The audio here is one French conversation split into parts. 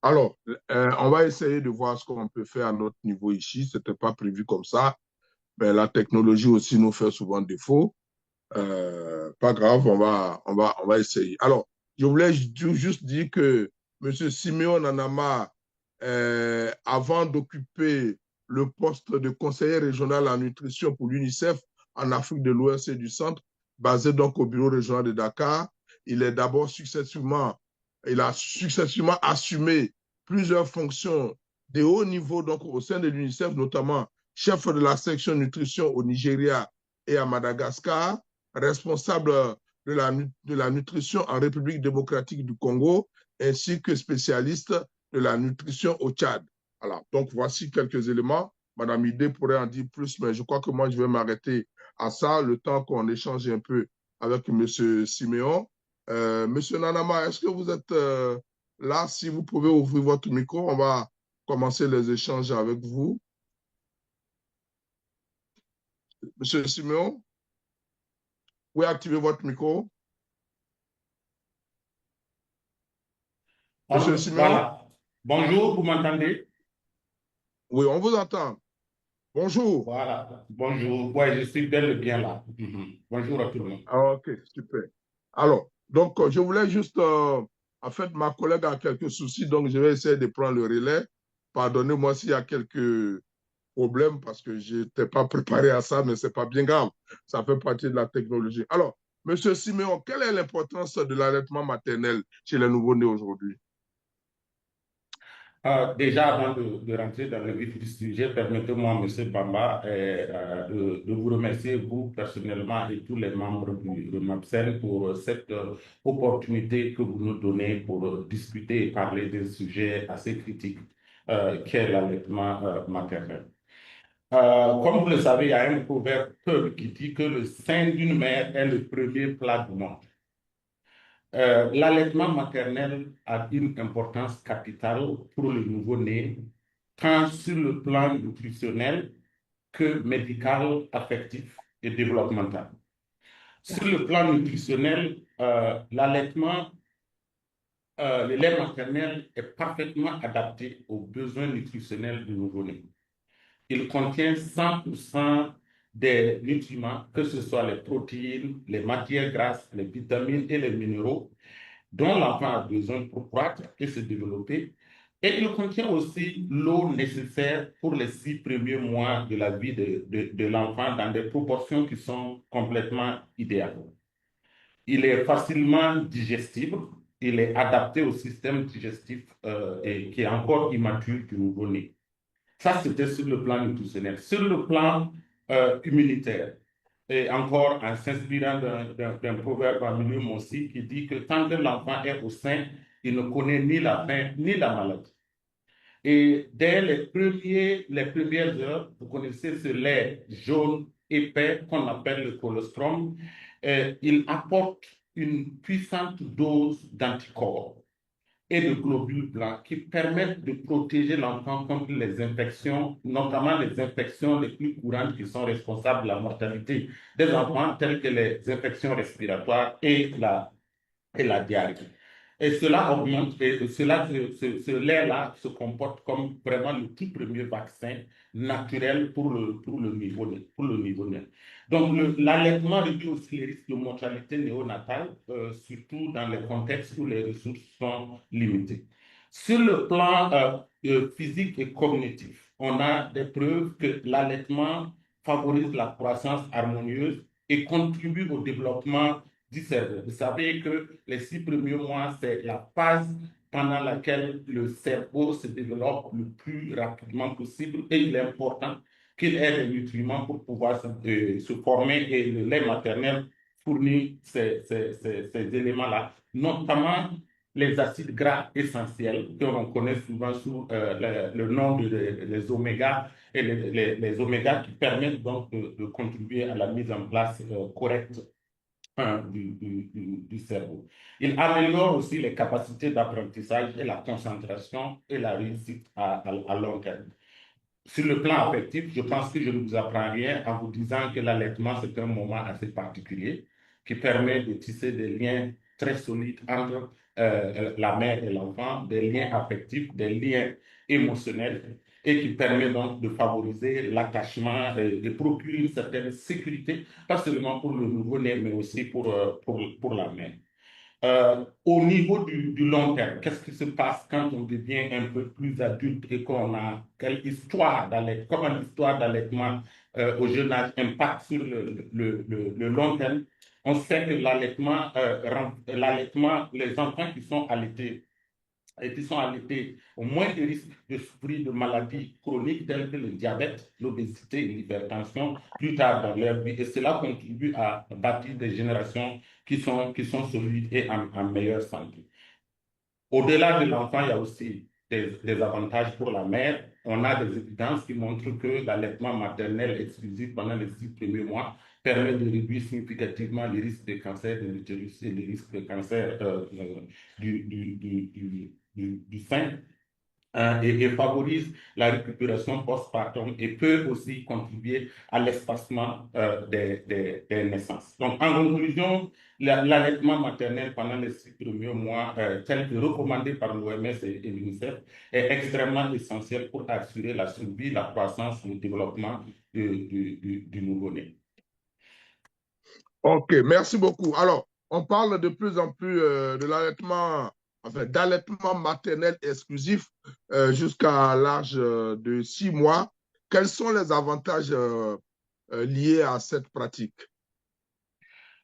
Alors, on va essayer de voir ce qu'on peut faire à notre niveau ici. Ce n'était pas prévu comme ça. Mais la technologie aussi nous fait souvent défaut. Pas grave, on va essayer. Alors, je voulais juste dire que M. Simeon Nanama, avant d'occuper le poste de conseiller régional en nutrition pour l'UNICEF en Afrique de l'Ouest et du Centre, basé donc au bureau régional de Dakar, il a successivement assumé plusieurs fonctions de haut niveau donc au sein de l'UNICEF, notamment chef de la section nutrition au Nigeria et à Madagascar, responsable de la nutrition en République démocratique du Congo, ainsi que spécialiste de la nutrition au Tchad. Alors, donc, voici quelques éléments. Madame Idé pourrait en dire plus, mais je crois que moi, je vais m'arrêter à ça, le temps qu'on échange un peu avec Monsieur Siméon. Monsieur Nanama, est-ce que vous êtes là? Si vous pouvez ouvrir votre micro, on va commencer les échanges avec vous. Monsieur Siméon, vous pouvez activer votre micro. Monsieur Alors, Siméon? voilà. Bonjour, vous m'entendez? Oui, on vous entend. Bonjour. Voilà. Bonjour. Ouais, je suis bel et bien là. Mhm. Bonjour à tout le monde. Ah, ok, super. Alors, donc, je voulais juste, en fait, ma collègue a quelques soucis, donc je vais essayer de prendre le relais. Pardonnez-moi s'il y a quelques problèmes parce que je n'étais pas préparé à ça, mais ce n'est pas bien grave. Ça fait partie de la technologie. Alors, Monsieur Siméon, quelle est l'importance de l'allaitement maternel chez les nouveau-nés aujourd'hui? Déjà, avant de rentrer dans le vif du sujet, permettez-moi, Monsieur Bamba, de vous remercier, vous personnellement et tous les membres du REMAPSEN pour cette opportunité que vous nous donnez pour discuter et parler d'un sujet assez critique qu'est l'allaitement maternel. Comme vous le savez, il y a un proverbe qui dit que le sein d'une mère est le premier plat du monde. L'allaitement maternel a une importance capitale pour le nouveau-né, tant sur le plan nutritionnel que médical, affectif et développemental. Sur le plan nutritionnel, le lait maternel est parfaitement adapté aux besoins nutritionnels du nouveau-né. Il contient 100% des nutriments, que ce soit les protéines, les matières grasses, les vitamines et les minéraux dont l'enfant a besoin pour croître et se développer. Et il contient aussi l'eau nécessaire pour les 6 premiers mois de la vie de l'enfant dans des proportions qui sont complètement idéales. Il est facilement digestible, il est adapté au système digestif et qui est encore immature du nouveau-né. Ça, c'était sur le plan nutritionnel. Sur le plan immunitaire, et encore en s'inspirant d'un proverbe en milieu aussi qui dit que tant que l'enfant est au sein, il ne connaît ni la faim ni la maladie. Et dès les premières heures, vous connaissez ce lait jaune épais qu'on appelle le colostrum, il apporte une puissante dose d'anticorps et de globules blancs qui permettent de protéger l'enfant contre les infections, notamment les infections les plus courantes qui sont responsables de la mortalité des enfants, telles que les infections respiratoires et la diarrhée. Et cela augmente, et ce lait-là se comporte comme vraiment le tout premier vaccin naturel pour le niveau-né. Donc, l'allaitement réduit aussi les risques de mortalité néonatale, surtout dans les contextes où les ressources sont limitées. Sur le plan physique et cognitif, on a des preuves que l'allaitement favorise la croissance harmonieuse et contribue au développement du cerveau. Vous savez que les 6 premiers mois, c'est la phase pendant laquelle le cerveau se développe le plus rapidement possible et il est important qu'il ait les nutriments pour pouvoir se former et le lait maternel fournit ces éléments-là, notamment les acides gras essentiels que l'on connaît souvent sous le nom des oméga et les oméga qui permettent donc de contribuer à la mise en place correcte du cerveau. Il améliore aussi les capacités d'apprentissage et la concentration et la réussite à long terme. Sur le plan affectif, je pense que je ne vous apprends rien en vous disant que l'allaitement, c'est un moment assez particulier qui permet de tisser des liens très solides entre la mère et l'enfant, des liens affectifs, des liens émotionnels, et qui permet donc de favoriser l'attachement, de procurer une certaine sécurité, pas seulement pour le nouveau-né, mais aussi pour la mère. Au niveau du long terme, qu'est-ce qui se passe quand on devient un peu plus adulte et qu'on a quelle histoire d'allaitement, comment l'histoire d'allaitement au jeune âge impacte sur le long terme? On sait que l'allaitement, les enfants qui sont allaités et qui sont allaités ont moins de risques de souffrir de maladies chroniques telles que le diabète, l'obésité et l'hypertension plus tard dans leur vie. Et cela contribue à bâtir des générations qui sont solides et en meilleure santé. Au-delà de l'enfant, il y a aussi des avantages pour la mère. On a des évidences qui montrent que l'allaitement maternel exclusif pendant les 6 premiers mois permet de réduire significativement les risques de cancer de l'utérus et les risques de cancer du sein, et favorise la récupération postpartum et peut aussi contribuer à l'espacement des naissances. Donc, en conclusion, l'allaitement maternel pendant les 6 premiers mois, tel que recommandé par l'OMS et l'UNICEF, est extrêmement essentiel pour assurer la survie, la croissance et le développement du nouveau-né. OK, merci beaucoup. Alors, on parle de plus en plus de l'allaitement, enfin, d'allaitement maternel exclusif jusqu'à l'âge de 6 mois. Quels sont les avantages liés à cette pratique?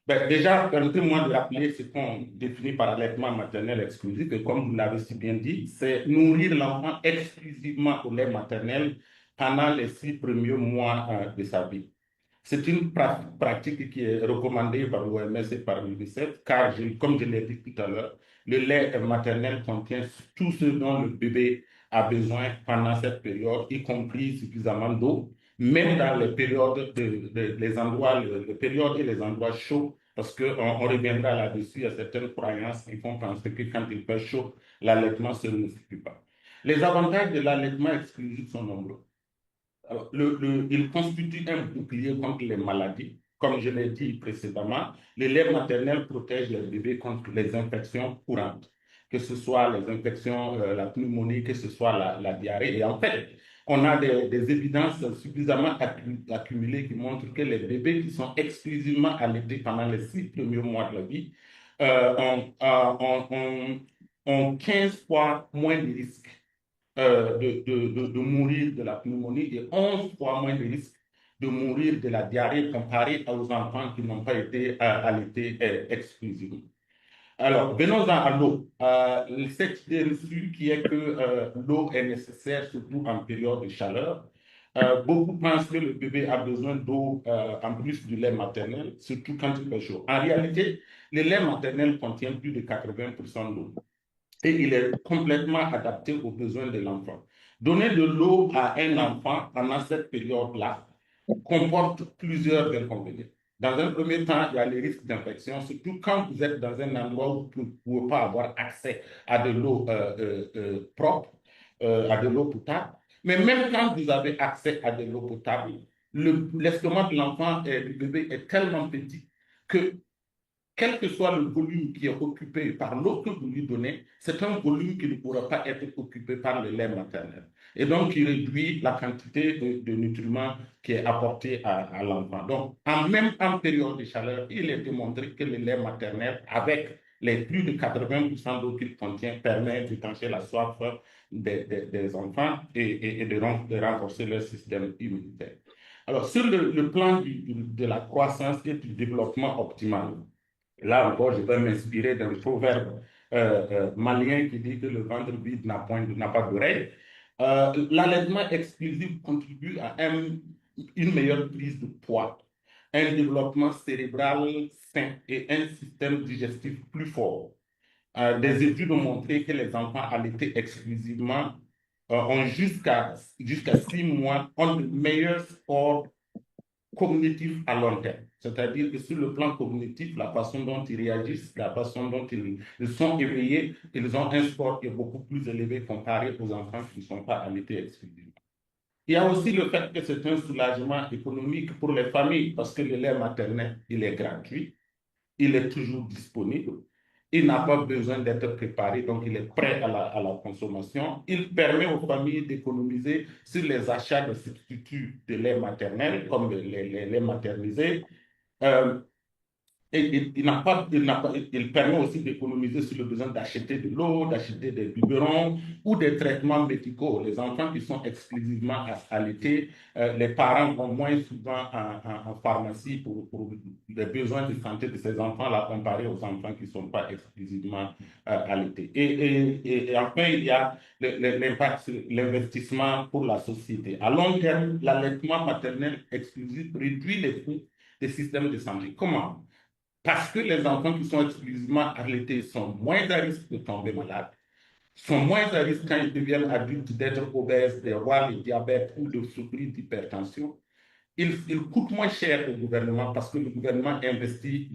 Ben, déjà, permettez-moi de rappeler ce qu'on définit par allaitement maternel exclusif. Et comme vous l'avez si bien dit, c'est nourrir l'enfant exclusivement au lait maternel pendant les 6 premiers mois de sa vie. C'est une pratique qui est recommandée par l'OMS et par l'UNICEF, car, comme je l'ai dit tout à l'heure, le lait maternel contient tout ce dont le bébé a besoin pendant cette période, y compris suffisamment d'eau, même dans les périodes, les endroits, les périodes et les endroits chauds, parce qu'on reviendra là-dessus, il y a certaines croyances qui font penser que quand il fait chaud, l'allaitement ne suffit pas. Les avantages de l'allaitement exclusif sont nombreux. Alors, il constitue un bouclier contre les maladies. Comme je l'ai dit précédemment, le lait maternel protège les bébés contre les infections courantes, que ce soit les infections, la pneumonie, que ce soit la diarrhée. Et en fait, on a des évidences suffisamment accumulées qui montrent que les bébés qui sont exclusivement allaités pendant les 6 premiers mois de la vie ont 15 fois moins de risques de mourir de la pneumonie et 11 fois moins de risques de mourir de la diarrhée comparé aux enfants qui n'ont pas été allaités exclusivement. Alors, venons-en à l'eau. Cette idée reçue qui est que l'eau est nécessaire, surtout en période de chaleur. Beaucoup pensent que le bébé a besoin d'eau en plus du lait maternel, surtout quand il fait chaud. En réalité, le lait maternel contient plus de 80% d'eau et il est complètement adapté aux besoins de l'enfant. Donner de l'eau à un enfant pendant cette période-là comporte plusieurs inconvénients. Dans un premier temps, il y a les risques d'infection, surtout quand vous êtes dans un endroit où vous ne pouvez pas avoir accès à de l'eau propre, à de l'eau potable. Mais même quand vous avez accès à de l'eau potable, l'estomac de l'enfant et du bébé est tellement petit que quel que soit le volume qui est occupé par l'eau que vous lui donnez, c'est un volume qui ne pourra pas être occupé par le lait maternel. Et donc, il réduit la quantité de nutriments qui est apportée à l'enfant. Donc, même en période de chaleur, il est démontré que le lait maternel, avec les plus de 80% d'eau qu'il contient, permet d'étancher la soif des enfants et de renforcer leur système immunitaire. Alors, sur le plan de la croissance et du développement optimal, là encore, je vais m'inspirer d'un proverbe malien qui dit que le ventre vide n'a pas d'oreille. L'allaitement exclusif contribue à une meilleure prise de poids, un développement cérébral sain et un système digestif plus fort. Des études ont montré que les enfants allaités exclusivement ont jusqu'à 6 mois ont de meilleurs scores cognitif à long terme. C'est-à-dire que sur le plan cognitif, la façon dont ils réagissent, la façon dont ils sont éveillés, ils ont un score qui est beaucoup plus élevé comparé aux enfants qui ne sont pas allaités exclusivement. Il y a aussi le fait que c'est un soulagement économique pour les familles parce que le lait maternel, il est gratuit, il est toujours disponible il n'a pas besoin d'être préparé, donc il est prêt à la consommation. Il permet aux familles d'économiser sur les achats de substituts de lait maternel, comme les laits maternisés. Euh, et il permet aussi d'économiser sur le besoin d'acheter de l'eau, d'acheter des biberons ou des traitements médicaux. Les enfants qui sont exclusivement allaités, les parents vont moins souvent en pharmacie pour les besoins de santé de ces enfants-là comparés aux enfants qui ne sont pas exclusivement allaités. Et enfin, il y a l'impact sur l'investissement pour la société. À long terme, l'allaitement maternel exclusif réduit les coûts des systèmes de santé. Comment? Parce que les enfants qui sont exclusivement allaités sont moins à risque de tomber malades, sont moins à risque quand ils deviennent adultes d'être obèses, d'avoir le diabète ou de souffrir d'hypertension. Il coûte moins cher au gouvernement parce que le gouvernement investit,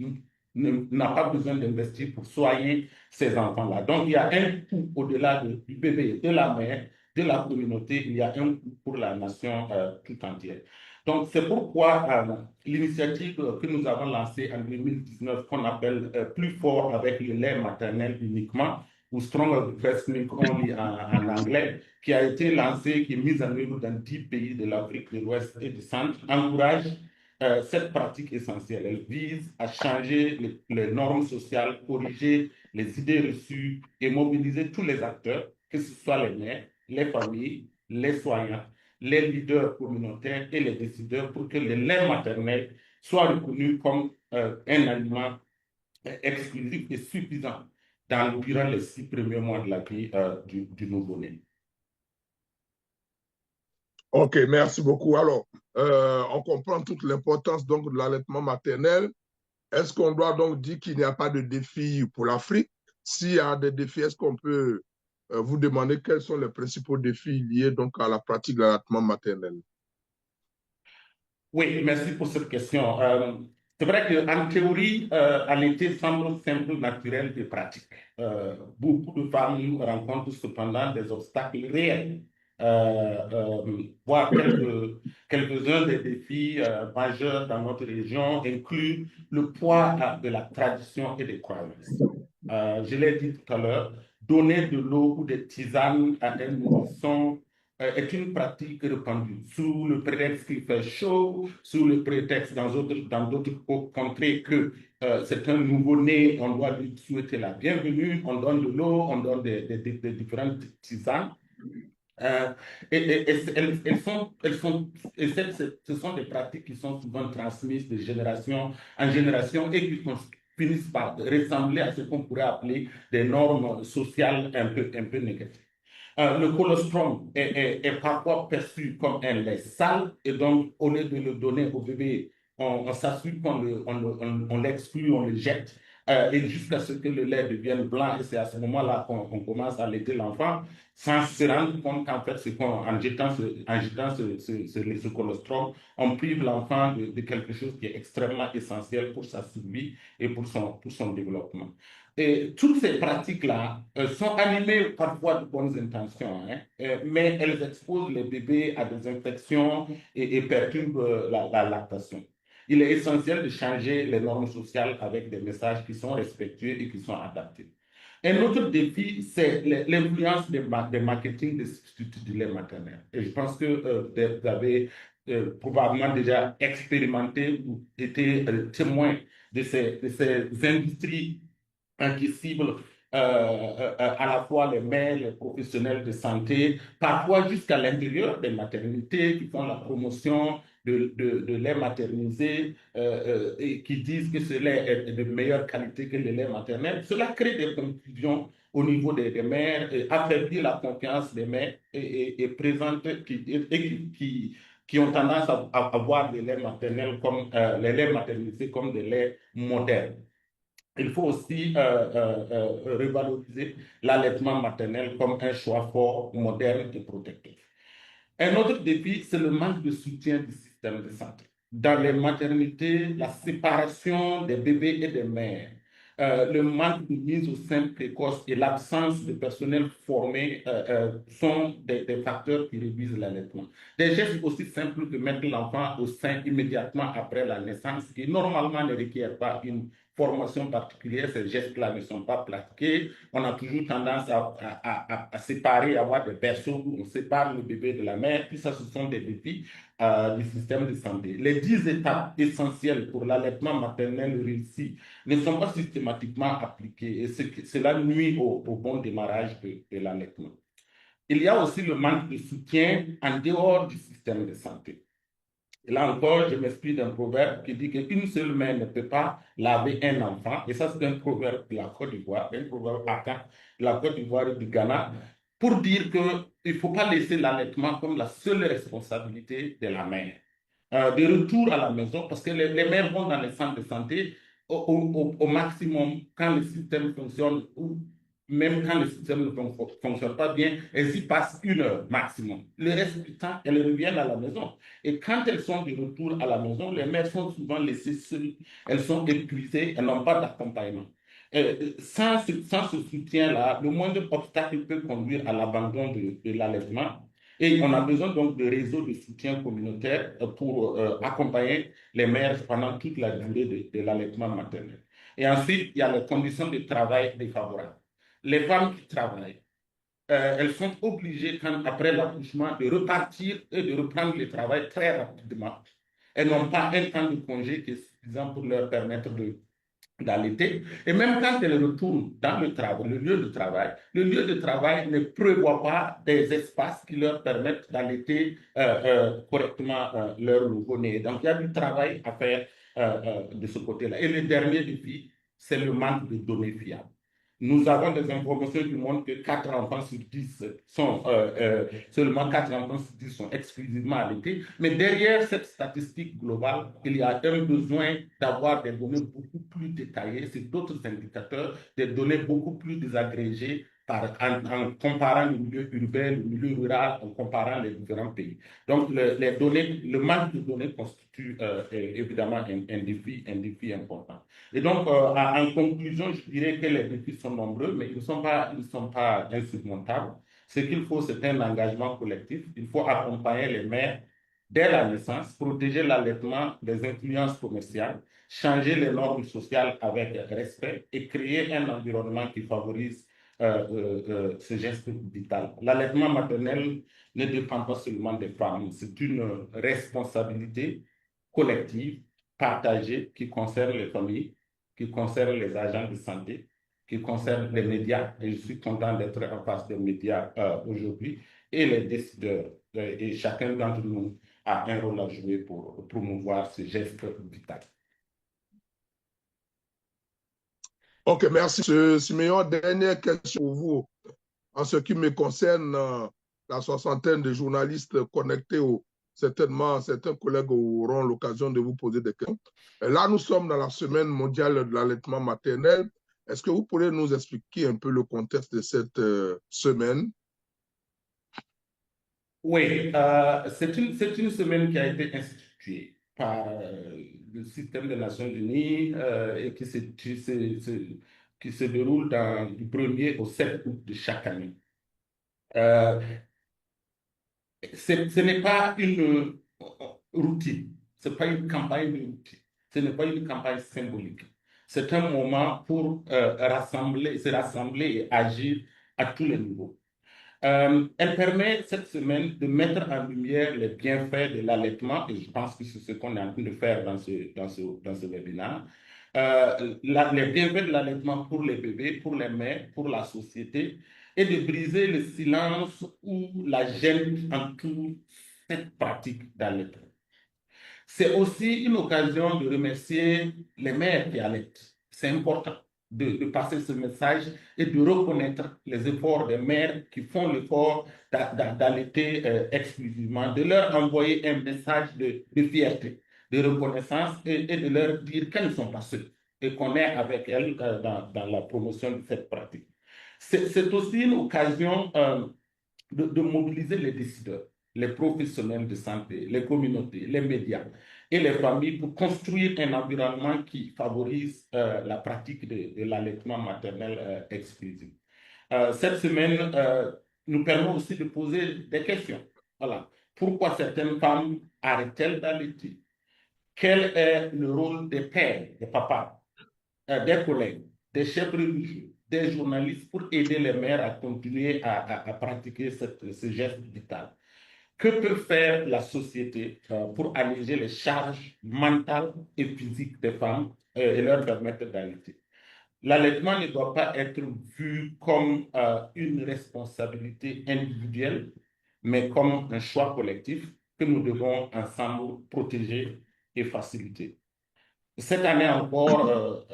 n'a pas besoin d'investir pour soigner ces enfants-là. Donc, il y a un coût au-delà du bébé, de la mère, de la communauté, il y a un coût pour la nation tout entière. Donc, c'est pourquoi l'initiative que nous avons lancée en 2019, qu'on appelle Plus fort avec le lait maternel uniquement, ou Stronger Breast Milk Only en anglais, qui a été lancée, qui est mise en œuvre dans 10 pays de l'Afrique de l'Ouest et du Centre, encourage cette pratique essentielle. Elle vise à changer les normes sociales, corriger les idées reçues et mobiliser tous les acteurs, que ce soit les mères, les familles, les soignants, les leaders communautaires et les décideurs pour que le lait maternel soit reconnu comme un aliment exclusif et suffisant durant les 6 premiers mois de la vie du nouveau-né. OK, merci beaucoup. Alors, on comprend toute l'importance donc de l'allaitement maternel. Est-ce qu'on doit donc dire qu'il n'y a pas de défi pour l'Afrique? S'il y a des défis, est-ce qu'on peut vous demander quels sont les principaux défis liés donc à la pratique de l'allaitement maternel? Oui, merci pour cette question. C'est vrai qu'en théorie, allaiter semble simple, naturel et pratique. Beaucoup de femmes rencontrent cependant des obstacles réels, voire quelques-uns des défis majeurs dans notre région incluent le poids de la tradition et des croyances. Je l'ai dit tout à l'heure, donner de l'eau ou des tisanes à un nourrisson est une pratique répandue sous le prétexte qu'il fait chaud, sous le prétexte dans d'autres contrées que c'est un nouveau-né, on doit lui souhaiter la bienvenue, on donne de l'eau, on donne des différentes tisanes. Ce sont des pratiques qui sont souvent transmises de génération en génération et qui finissent par ressembler à ce qu'on pourrait appeler des normes sociales un peu négatives. Le colostrum est parfois perçu comme un lait sale et donc au lieu de le donner au bébé, on s'assure on l'exclut, on le jette et jusqu'à ce que le lait devienne blanc et c'est à ce moment-là qu'on commence à laiter l'enfant sans se rendre compte qu'en fait, en jetant ce colostrum, on prive l'enfant de quelque chose qui est extrêmement essentiel pour sa survie et pour son développement. Et toutes ces pratiques-là sont animées parfois de bonnes intentions, hein, mais elles exposent les bébés à des infections et perturbent la lactation. Il est essentiel de changer les normes sociales avec des messages qui sont respectueux et qui sont adaptés. Un autre défi, c'est l'influence des marketing des substituts du lait maternel. Et je pense que vous avez probablement déjà expérimenté ou été témoin de ces industries qui ciblent à la fois les mères, les professionnels de santé, parfois jusqu'à l'intérieur des maternités qui font la promotion de lait maternisé et qui disent que ce lait est de meilleure qualité que le lait maternel. Cela crée des confusions au niveau des mères, affaiblit la confiance des mères et présente qui ont tendance à voir les laits maternels comme les laits maternisés comme des laits modernes. Il faut aussi revaloriser l'allaitement maternel comme un choix fort, moderne et protecteur. Un autre défi, c'est le manque de soutien du système de santé. Dans les maternités, la séparation des bébés et des mères, le manque de mise au sein précoce et l'absence de personnel formé sont des facteurs qui réduisent l'allaitement. Des gestes aussi simples que mettre l'enfant au sein immédiatement après la naissance, qui normalement ne requiert pas une formation particulière, ces gestes-là ne sont pas pratiqués. On a toujours tendance à séparer, à avoir des berceaux où on sépare le bébé de la mère. Puis ça, ce sont des défis du système de santé. Les 10 étapes essentielles pour l'allaitement maternel réussi ne sont pas systématiquement appliquées et cela nuit au bon démarrage de l'allaitement. Il y a aussi le manque de soutien en dehors du système de santé. Et là encore, je m'inspire d'un proverbe qui dit qu'une seule main ne peut pas laver un enfant. Et ça, c'est un proverbe de la Côte d'Ivoire, un proverbe akan de la Côte d'Ivoire et du Ghana, pour dire qu'il ne faut pas laisser l'allaitement comme la seule responsabilité de la mère. De retour à la maison, parce que les mères vont dans les centres de santé au maximum quand le système fonctionne ou même quand le système ne fonctionne pas bien, elles y passent 1 heure maximum. Le reste du temps, elles reviennent à la maison. Et quand elles sont de retour à la maison, les mères sont souvent laissées seules. Elles sont épuisées, elles n'ont pas d'accompagnement. Sans ce soutien-là, le moindre obstacle peut conduire à l'abandon de l'allaitement. Et on a besoin donc de réseaux de soutien communautaire pour accompagner les mères pendant toute la durée de l'allaitement maternel. Et ensuite, il y a les conditions de travail défavorables. Les femmes qui travaillent, elles sont obligées, après l'accouchement, de repartir et de reprendre le travail très rapidement. Elles n'ont pas un temps de congé qui est suffisant pour leur permettre d'allaiter. Et même quand elles retournent dans le travail, le lieu de travail ne prévoit pas des espaces qui leur permettent d'allaiter correctement leur nouveau-né. Donc, il y a du travail à faire de ce côté-là. Et le dernier défi, c'est le manque de données fiables. Nous avons des informations qui montrent que 4 enfants sur 10 sont, seulement 4 enfants sur 10 sont exclusivement allaités. Mais derrière cette statistique globale, il y a un besoin d'avoir des données beaucoup plus détaillées sur d'autres indicateurs, des données beaucoup plus désagrégées en comparant le milieu urbain, le milieu rural, en comparant les différents pays. Donc, le manque de données constitue évidemment un défi important. Et donc, en conclusion, je dirais que les défis sont nombreux, mais ils ne sont pas insurmontables. Ce qu'il faut, c'est un engagement collectif. Il faut accompagner les mères dès la naissance, protéger l'allaitement des influences commerciales, changer les normes sociales avec respect et créer un environnement qui favorise ce geste vital. L'allaitement maternel ne dépend pas seulement des femmes, c'est une responsabilité collective, partagée, qui concerne les familles, qui concerne les agents de santé, qui concerne les médias. Et je suis content d'être en face des médias aujourd'hui et les décideurs. Et chacun d'entre nous a un rôle à jouer pour promouvoir ce geste vital. Ok, merci, Siméon. Dernière question pour vous. En ce qui me concerne, la soixantaine de journalistes connectés, certainement, certains collègues auront l'occasion de vous poser des questions. Là, nous sommes dans la semaine mondiale de l'allaitement maternel. Est-ce que vous pourrez nous expliquer un peu le contexte de cette semaine? Oui, c'est une semaine qui a été instituée par le système des Nations Unies et qui se déroule du 1er au 7 août de chaque année. Euh, ce n'est pas une routine, ce n'est pas une campagne de routine, ce n'est pas une campagne symbolique. C'est un moment pour se rassembler et agir à tous les niveaux. Elle permet cette semaine de mettre en lumière les bienfaits de l'allaitement, et je pense que c'est ce qu'on est en train de faire dans ce webinaire. Les bienfaits de l'allaitement pour les bébés, pour les mères, pour la société, et de briser le silence ou la gêne entoure cette pratique d'allaitement. C'est aussi une occasion de remercier les mères qui allaitent. C'est important de passer ce message et de reconnaître les efforts des mères qui font l'effort d'allaiter exclusivement, de leur envoyer un message de fierté, de reconnaissance et de leur dire qu'elles ne sont pas seules et qu'on est avec elles dans la promotion de cette pratique. C'est aussi une occasion de mobiliser les décideurs, les professionnels de santé, les communautés, les médias et les familles pour construire un environnement qui favorise la pratique de l'allaitement maternel exclusif. Cette semaine nous permet aussi de poser des questions. Voilà. Pourquoi certaines femmes arrêtent-elles d'allaiter? Quel est le rôle des pères, des papas, des collègues, des chefs religieux, des journalistes pour aider les maires à continuer à pratiquer ce geste vital. Que peut faire la société pour alléger les charges mentales et physiques des femmes et leur permettre d'allaiter? L'allaitement ne doit pas être vu comme une responsabilité individuelle, mais comme un choix collectif que nous devons ensemble protéger et faciliter. Cette année encore,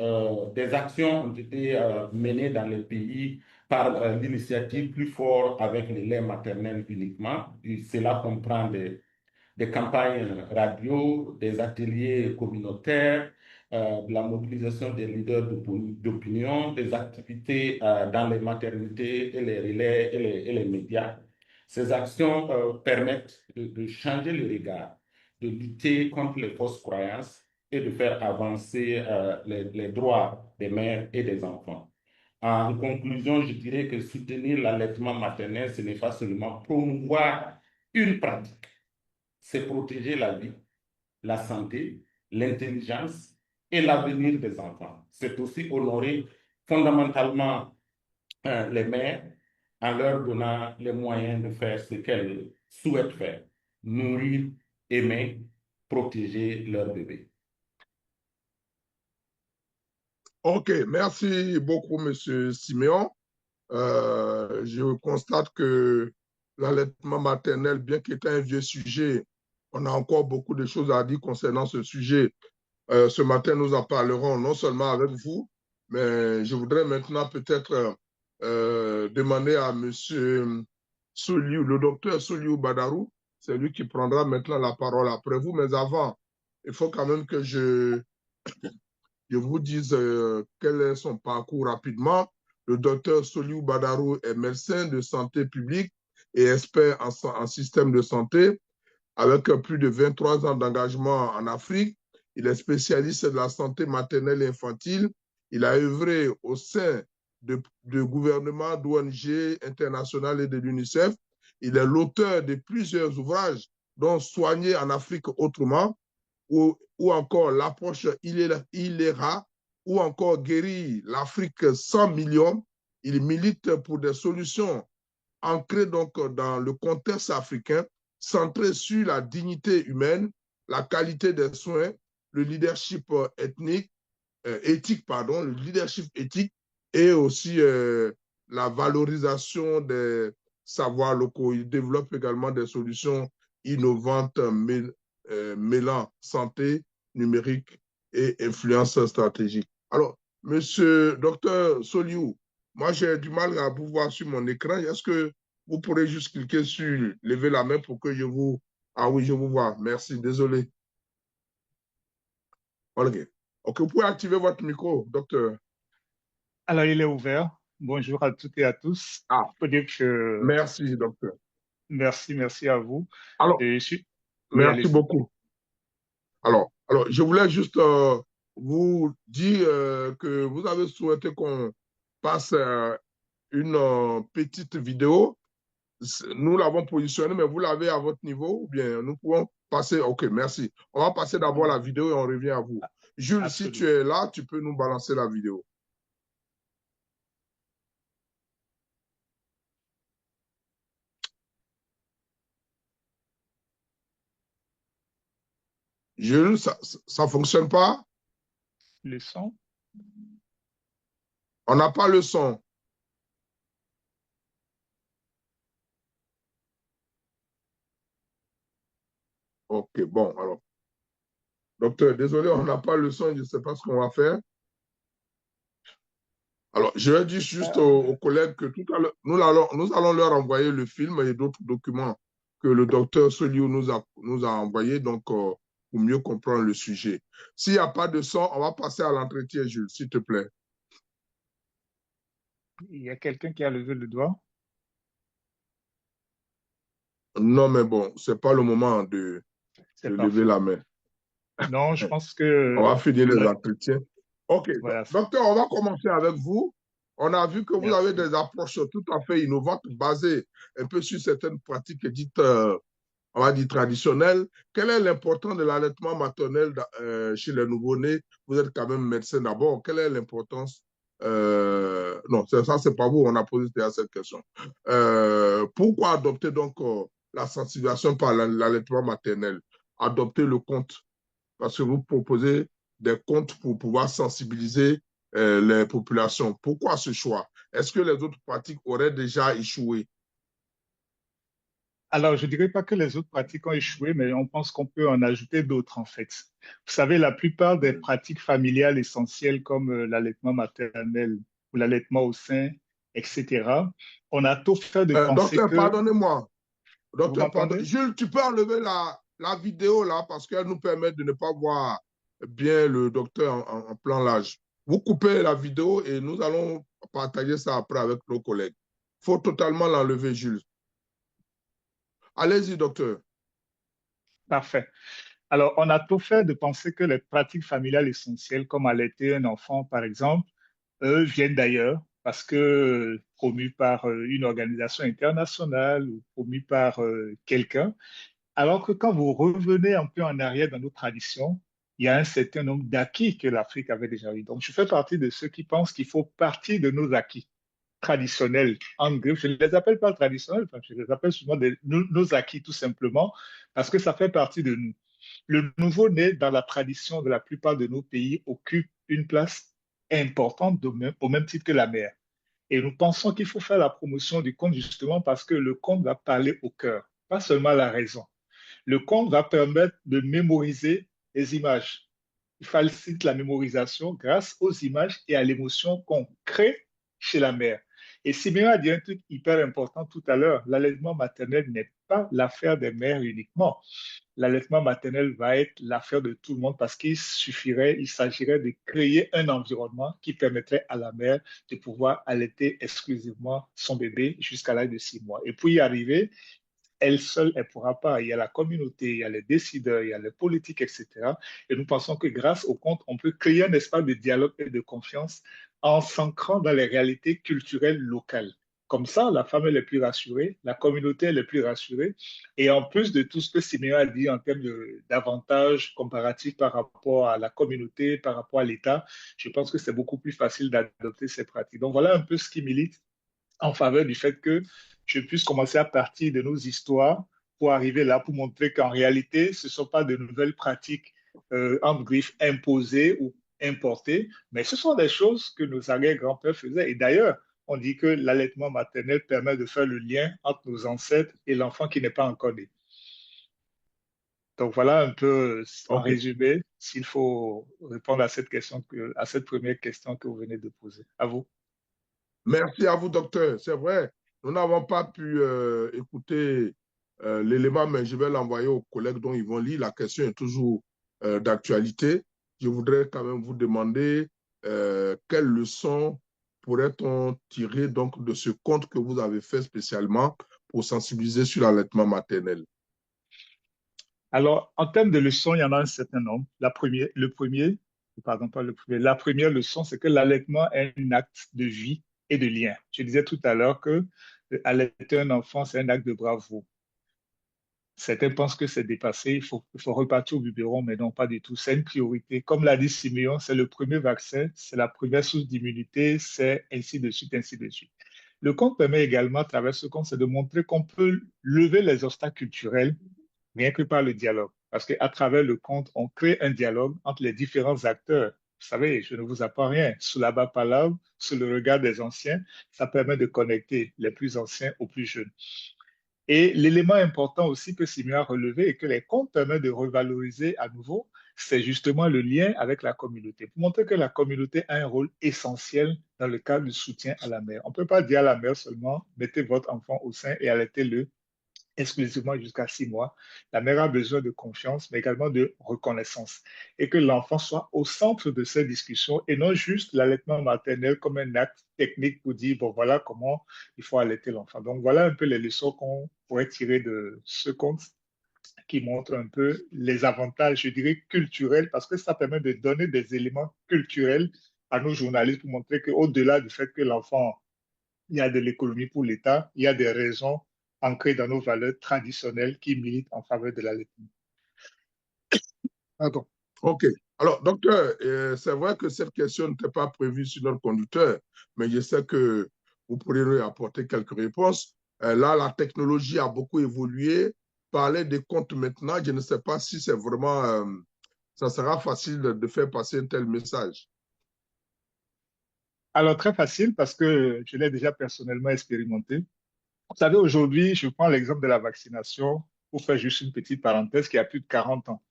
des actions ont été menées dans les pays par l'initiative Plus fort avec le lait maternel uniquement. Et cela comprend des campagnes radio, des ateliers communautaires, de la mobilisation des leaders d'opinion, des activités dans les maternités et les relais et les médias. Ces actions permettent de changer le regard, de lutter contre les fausses croyances et de faire avancer les droits des mères et des enfants. En conclusion, je dirais que soutenir l'allaitement maternel, ce n'est pas seulement promouvoir une pratique, c'est protéger la vie, la santé, l'intelligence et l'avenir des enfants. C'est aussi honorer fondamentalement les mères en leur donnant les moyens de faire ce qu'elles souhaitent faire, nourrir, aimer, protéger leur bébé. OK, merci beaucoup, Monsieur Siméon. Je constate que l'allaitement maternel, bien qu'il était un vieux sujet, on a encore beaucoup de choses à dire concernant ce sujet. Ce matin, nous en parlerons non seulement avec vous, mais je voudrais maintenant peut-être demander à Monsieur Soliou, le docteur Soliou Badarou, c'est lui qui prendra maintenant la parole après vous, mais avant, il faut quand même que je vous dise quel est son parcours rapidement. Le docteur Soliou Badarou est médecin de santé publique et expert en système de santé avec plus de 23 ans d'engagement en Afrique. Il est spécialiste de la santé maternelle et infantile. Il a œuvré au sein de gouvernements, d'ONG internationales et de l'UNICEF. Il est l'auteur de plusieurs ouvrages, dont Soigner en Afrique autrement, ou encore l'approche ILERA, ou encore Guérir l'Afrique 100 millions. Il milite pour des solutions ancrées donc dans le contexte africain, centrées sur la dignité humaine, la qualité des soins, le leadership éthique, le leadership éthique et aussi la valorisation des savoirs locaux. Il développe également des solutions innovantes mêlant santé, numérique et influence stratégique. Alors, monsieur docteur Soliou, moi j'ai du mal à vous voir sur mon écran. Est-ce que vous pourrez juste cliquer sur lever la main pour que je vous... Ah oui, je vous vois. Merci, désolé. OK. OK, vous pouvez activer votre micro, docteur. Alors, il est ouvert. Bonjour à toutes et à tous. Ah, Il faut dire que merci, docteur. merci à vous. Alors, Oui, merci beaucoup. Alors, je voulais juste vous dire que vous avez souhaité qu'on passe une petite vidéo. Nous l'avons positionnée, mais vous l'avez à votre niveau, ou bien nous pouvons passer. OK, merci. On va passer d'abord la vidéo et on revient à vous. Jules, Absolument. si tu es là, tu peux nous balancer la vidéo. Jules, ça ne fonctionne pas? Le son? On n'a pas le son. OK, bon, alors. Docteur, désolé, on n'a pas le son, je ne sais pas ce qu'on va faire. Alors, je vais dire juste aux collègues que tout à l'heure, nous allons leur envoyer le film et d'autres documents que le docteur Soliou nous a envoyés, donc pour mieux comprendre le sujet. S'il n'y a pas de son, on va passer à l'entretien, Jules, s'il te plaît. Il y a quelqu'un qui a levé le doigt? Non, mais bon, ce n'est pas le moment de lever la main. Non, je pense que... On va finir les entretiens. OK, Voilà. docteur, on va commencer avec vous. On a vu que vous Merci. avez des approches tout à fait innovantes basées un peu sur certaines pratiques dites on va dire, traditionnel. Quel est l'importance de l'allaitement maternel chez les nouveau-nés? Vous êtes quand même médecin d'abord. Quelle est l'importance non, ça, c'est pas vous, on a posé déjà cette question. Pourquoi adopter donc la sensibilisation par l'allaitement maternel? Adopter le conte, parce que vous proposez des contes pour pouvoir sensibiliser les populations. Pourquoi ce choix? Est-ce que les autres pratiques auraient déjà échoué? Alors, je ne dirais pas que les autres pratiques ont échoué, mais on pense qu'on peut en ajouter d'autres, en fait. Vous savez, la plupart des pratiques familiales essentielles comme l'allaitement maternel ou l'allaitement au sein, etc., on a tout fait de penser Docteur, que... pardonnez-moi. Vous Docteur, pardon. m'entendez? Jules, tu peux enlever la vidéo là parce qu'elle nous permet de ne pas voir bien le docteur en plan large. Vous coupez la vidéo et nous allons partager ça après avec nos collègues. Il faut totalement l'enlever, Jules. Allez-y, docteur. Parfait. Alors, on a tout fait de penser que les pratiques familiales essentielles, comme allaiter un enfant, par exemple, viennent d'ailleurs parce que promues par une organisation internationale ou promues par quelqu'un. Alors que quand vous revenez un peu en arrière dans nos traditions, il y a un certain nombre d'acquis que l'Afrique avait déjà eu. Donc, je fais partie de ceux qui pensent qu'il faut partir de nos acquis traditionnels. En griffe, je ne les appelle pas traditionnels, enfin, je les appelle souvent nos acquis tout simplement, parce que ça fait partie de nous. Le nouveau-né, dans la tradition de la plupart de nos pays, occupe une place importante au même titre que la mère. Et nous pensons qu'il faut faire la promotion du conte justement parce que le conte va parler au cœur, pas seulement à la raison. Le conte va permettre de mémoriser les images. Il facilite la mémorisation grâce aux images et à l'émotion qu'on crée chez la mère. Et Siméon a dit un truc hyper important tout à l'heure, l'allaitement maternel n'est pas l'affaire des mères uniquement. L'allaitement maternel va être l'affaire de tout le monde parce il s'agirait de créer un environnement qui permettrait à la mère de pouvoir allaiter exclusivement son bébé jusqu'à l'âge de 6 mois. Et pour y arriver, elle seule, elle ne pourra pas. Il y a la communauté, il y a les décideurs, il y a les politiques, etc. Et nous pensons que grâce au conte, on peut créer un espace de dialogue et de confiance en s'ancrant dans les réalités culturelles locales. Comme ça, la femme elle est plus rassurée, la communauté elle est plus rassurée. Et en plus de tout ce que Siméon a dit en termes d'avantages comparatifs par rapport à la communauté, par rapport à l'État, je pense que c'est beaucoup plus facile d'adopter ces pratiques. Donc voilà un peu ce qui milite en faveur du fait que je puisse commencer à partir de nos histoires pour arriver là, pour montrer qu'en réalité, ce ne sont pas de nouvelles pratiques entre griffes imposées ou importées, mais ce sont des choses que nos arrière-grands-pères faisaient. Et d'ailleurs, on dit que l'allaitement maternel permet de faire le lien entre nos ancêtres et l'enfant qui n'est pas encore né. Donc voilà un peu en OK. résumé s'il faut répondre à cette question à cette première question que vous venez de poser. À vous. Merci à vous, docteur. C'est vrai, nous n'avons pas pu écouter l'élément, mais je vais l'envoyer aux collègues dont ils vont lire. La question est toujours d'actualité. Je voudrais quand même vous demander quelles leçons pourrait-on tirer donc de ce conte que vous avez fait spécialement pour sensibiliser sur l'allaitement maternel. Alors, en termes de leçons, il y en a un certain nombre. Pardon, pas le premier. La première leçon, c'est que l'allaitement est un acte de vie et de lien. Je disais tout à l'heure que allaiter un enfant, c'est un acte de bravoure. Certains pensent que c'est dépassé, il faut repartir au biberon, mais non, pas du tout. C'est une priorité. Comme l'a dit Siméon, c'est le premier vaccin, c'est la première source d'immunité, c'est ainsi de suite, ainsi de suite. Le conte permet également, à travers ce conte, c'est de montrer qu'on peut lever les obstacles culturels rien que par le dialogue. Parce qu'à travers le conte, on crée un dialogue entre les différents acteurs. Vous savez, je ne vous apprends rien. Sous la bas palabre, sous le regard des anciens, ça permet de connecter les plus anciens aux plus jeunes. Et l'élément important aussi que Simon a relevé et que les contes permettent de revaloriser à nouveau, c'est justement le lien avec la communauté. Pour montrer que la communauté a un rôle essentiel dans le cadre du soutien à la mère. On ne peut pas dire à la mère seulement, mettez votre enfant au sein et allaitez-le exclusivement jusqu'à 6 mois. La mère a besoin de confiance, mais également de reconnaissance. Et que l'enfant soit au centre de ces discussions et non juste l'allaitement maternel comme un acte technique pour dire, bon, voilà comment il faut allaiter l'enfant. Donc, voilà un peu les leçons qu'on pourrait tirer de ce conte qui montre un peu les avantages, je dirais, culturels, parce que ça permet de donner des éléments culturels à nos journalistes pour montrer qu'au-delà du fait que l'enfant, il y a de l'économie pour l'État, il y a des raisons ancré dans nos valeurs traditionnelles qui militent en faveur de l'allaitement. Pardon. OK. Alors, docteur, c'est vrai que cette question n'était pas prévue sur notre conducteur, mais je sais que vous pourrez nous apporter quelques réponses. Là, la technologie a beaucoup évolué. Parler des comptes maintenant, je ne sais pas si c'est vraiment, ça sera facile de faire passer un tel message. Alors, très facile parce que je l'ai déjà personnellement expérimenté. Vous savez, aujourd'hui, je prends l'exemple de la vaccination pour faire juste une petite parenthèse qui a plus de 40 ans.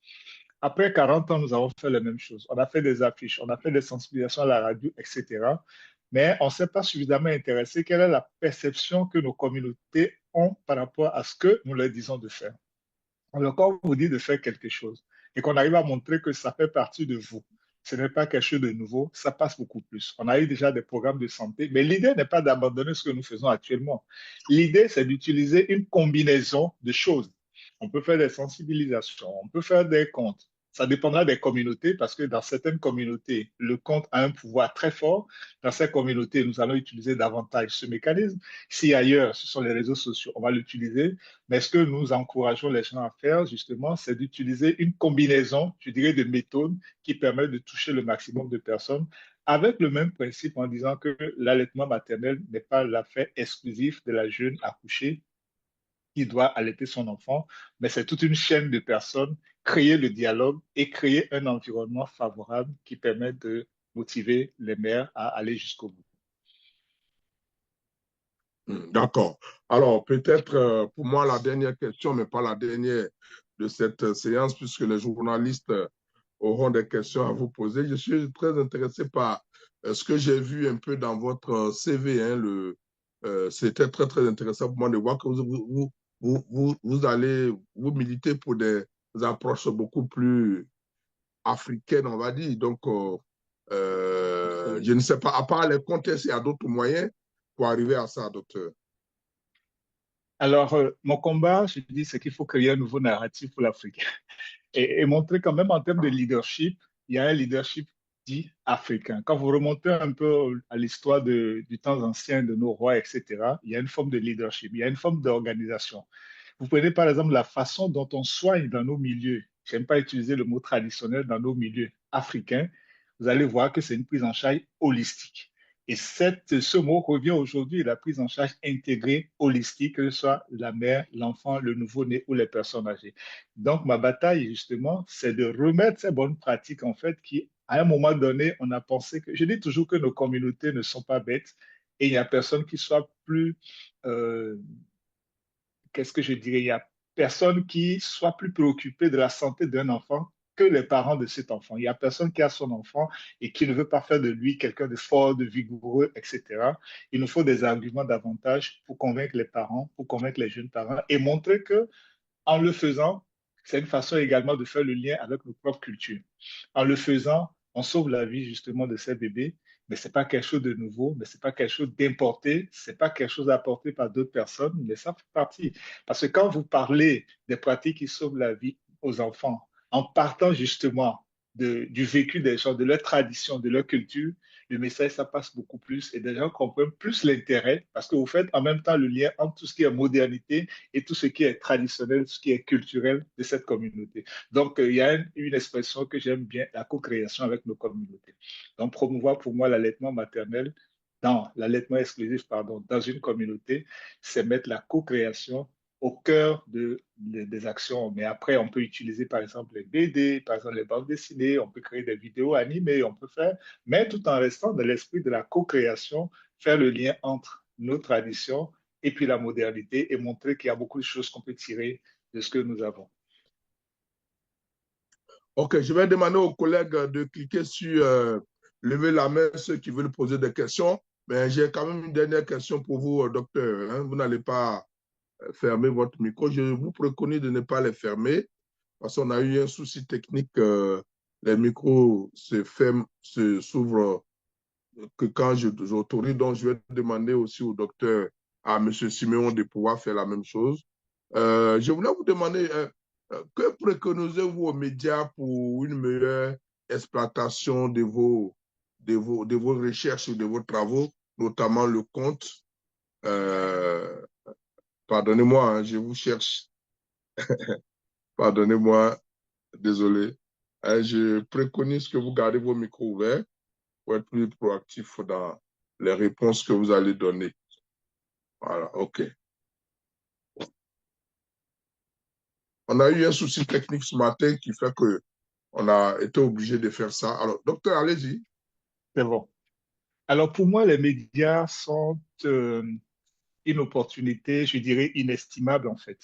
Après 40 ans, nous avons fait la même chose. On a fait des affiches, on a fait des sensibilisations à la radio, etc. Mais on ne s'est pas suffisamment intéressé quelle est la perception que nos communautés ont par rapport à ce que nous leur disons de faire. Alors, quand on vous dit de faire quelque chose et qu'on arrive à montrer que ça fait partie de vous, ce n'est pas quelque chose de nouveau, ça passe beaucoup plus. On a eu déjà des programmes de santé, mais l'idée n'est pas d'abandonner ce que nous faisons actuellement. L'idée, c'est d'utiliser une combinaison de choses. On peut faire des sensibilisations, on peut faire des comptes. Ça dépendra des communautés parce que dans certaines communautés, le compte a un pouvoir très fort. Dans ces communautés, nous allons utiliser davantage ce mécanisme. Si ailleurs, ce sont les réseaux sociaux, on va l'utiliser. Mais ce que nous encourageons les gens à faire, justement, c'est d'utiliser une combinaison, je dirais, de méthodes qui permettent de toucher le maximum de personnes avec le même principe en disant que l'allaitement maternel n'est pas l'affaire exclusive de la jeune accouchée qui doit allaiter son enfant, mais c'est toute une chaîne de personnes, créer le dialogue et créer un environnement favorable qui permet de motiver les mères à aller jusqu'au bout. D'accord. Alors, peut-être pour moi, la dernière question, mais pas la dernière de cette séance, puisque les journalistes auront des questions à vous poser. Je suis très intéressé par ce que j'ai vu un peu dans votre CV. Hein, c'était très, très intéressant pour moi de voir que vous allez, vous militez pour des approches beaucoup plus africaines, on va dire. Donc, je ne sais pas, à part les contextes, il y a d'autres moyens pour arriver à ça, docteur. Alors, mon combat, je dis, c'est qu'il faut créer un nouveau narratif pour l'Afrique et montrer quand même en termes de leadership, il y a un leadership dit africain. Quand vous remontez un peu à l'histoire du temps ancien de nos rois, etc., il y a une forme de leadership, il y a une forme d'organisation. Vous prenez par exemple la façon dont on soigne dans nos milieux. J'aime pas utiliser le mot traditionnel dans nos milieux africains. Vous allez voir que c'est une prise en charge holistique. Et ce mot revient aujourd'hui, la prise en charge intégrée, holistique, que ce soit la mère, l'enfant, le nouveau-né ou les personnes âgées. Donc, ma bataille, justement, c'est de remettre ces bonnes pratiques, en fait, qui, à un moment donné, on a pensé que, je dis toujours que nos communautés ne sont pas bêtes et il n'y a personne qui soit plus, euh, qu'est-ce que je dirais, il n'y a personne qui soit plus préoccupé de la santé d'un enfant que les parents de cet enfant. Il n'y a personne qui a son enfant et qui ne veut pas faire de lui quelqu'un de fort, de vigoureux, etc. Il nous faut des arguments davantage pour convaincre les parents, pour convaincre les jeunes parents et montrer que, en le faisant, c'est une façon également de faire le lien avec nos propres cultures. En le faisant, on sauve la vie justement de ces bébés, mais ce n'est pas quelque chose de nouveau, mais ce n'est pas quelque chose d'importé, ce n'est pas quelque chose apporté par d'autres personnes, mais ça fait partie. Parce que quand vous parlez des pratiques qui sauvent la vie aux enfants, en partant justement du vécu des gens, de leur tradition, de leur culture, le message, ça passe beaucoup plus et les gens comprennent plus l'intérêt parce que vous faites en même temps le lien entre tout ce qui est modernité et tout ce qui est traditionnel, ce qui est culturel de cette communauté. Donc, il y a une expression que j'aime bien, la co-création avec nos communautés. Donc, promouvoir pour moi l'allaitement maternel, l'allaitement exclusif, pardon, dans une communauté, c'est mettre la co-création au cœur des actions. Mais après, on peut utiliser par exemple les BD, par exemple les bandes dessinées, on peut créer des vidéos animées, on peut faire, mais tout en restant dans l'esprit de la co-création, faire le lien entre nos traditions et puis la modernité et montrer qu'il y a beaucoup de choses qu'on peut tirer de ce que nous avons. OK, je vais demander aux collègues de cliquer sur lever la main, ceux qui veulent poser des questions. Mais j'ai quand même une dernière question pour vous, docteur. Hein. Vous n'allez pas fermer votre micro. Je vous préconise de ne pas les fermer parce qu'on a eu un souci technique. Les micros se ferment, s'ouvrent que quand j'autorise. Donc, je vais demander aussi au docteur, à M. Siméon, de pouvoir faire la même chose. Je voulais vous demander, que préconisez-vous aux médias pour une meilleure exploitation de vos recherches ou de vos travaux, notamment le compte, Pardonnez-moi, hein, je vous cherche. Pardonnez-moi, désolé. Je préconise que vous gardez vos micros ouverts pour être plus proactif dans les réponses que vous allez donner. Voilà, OK. On a eu un souci technique ce matin qui fait qu'on a été obligé de faire ça. Alors, docteur, allez-y. C'est bon. Alors, pour moi, les médias sont une opportunité, je dirais, inestimable, en fait.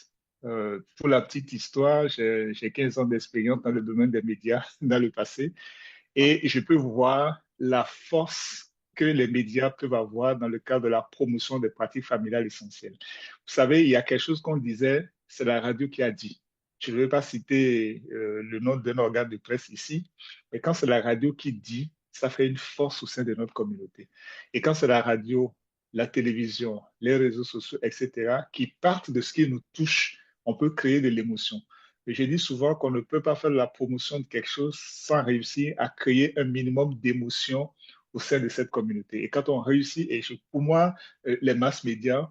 Pour la petite histoire, j'ai 15 ans d'expérience dans le domaine des médias dans le passé et je peux voir la force que les médias peuvent avoir dans le cadre de la promotion des pratiques familiales essentielles. Vous savez, il y a quelque chose qu'on disait, c'est la radio qui a dit. Je ne vais pas citer le nom d'un organe de presse ici, mais quand c'est la radio qui dit, ça fait une force au sein de notre communauté. Et quand c'est la radio, la télévision, les réseaux sociaux, etc., qui partent de ce qui nous touche, on peut créer de l'émotion. Et je dis souvent qu'on ne peut pas faire la promotion de quelque chose sans réussir à créer un minimum d'émotion au sein de cette communauté. Et quand on réussit, pour moi, les masses médias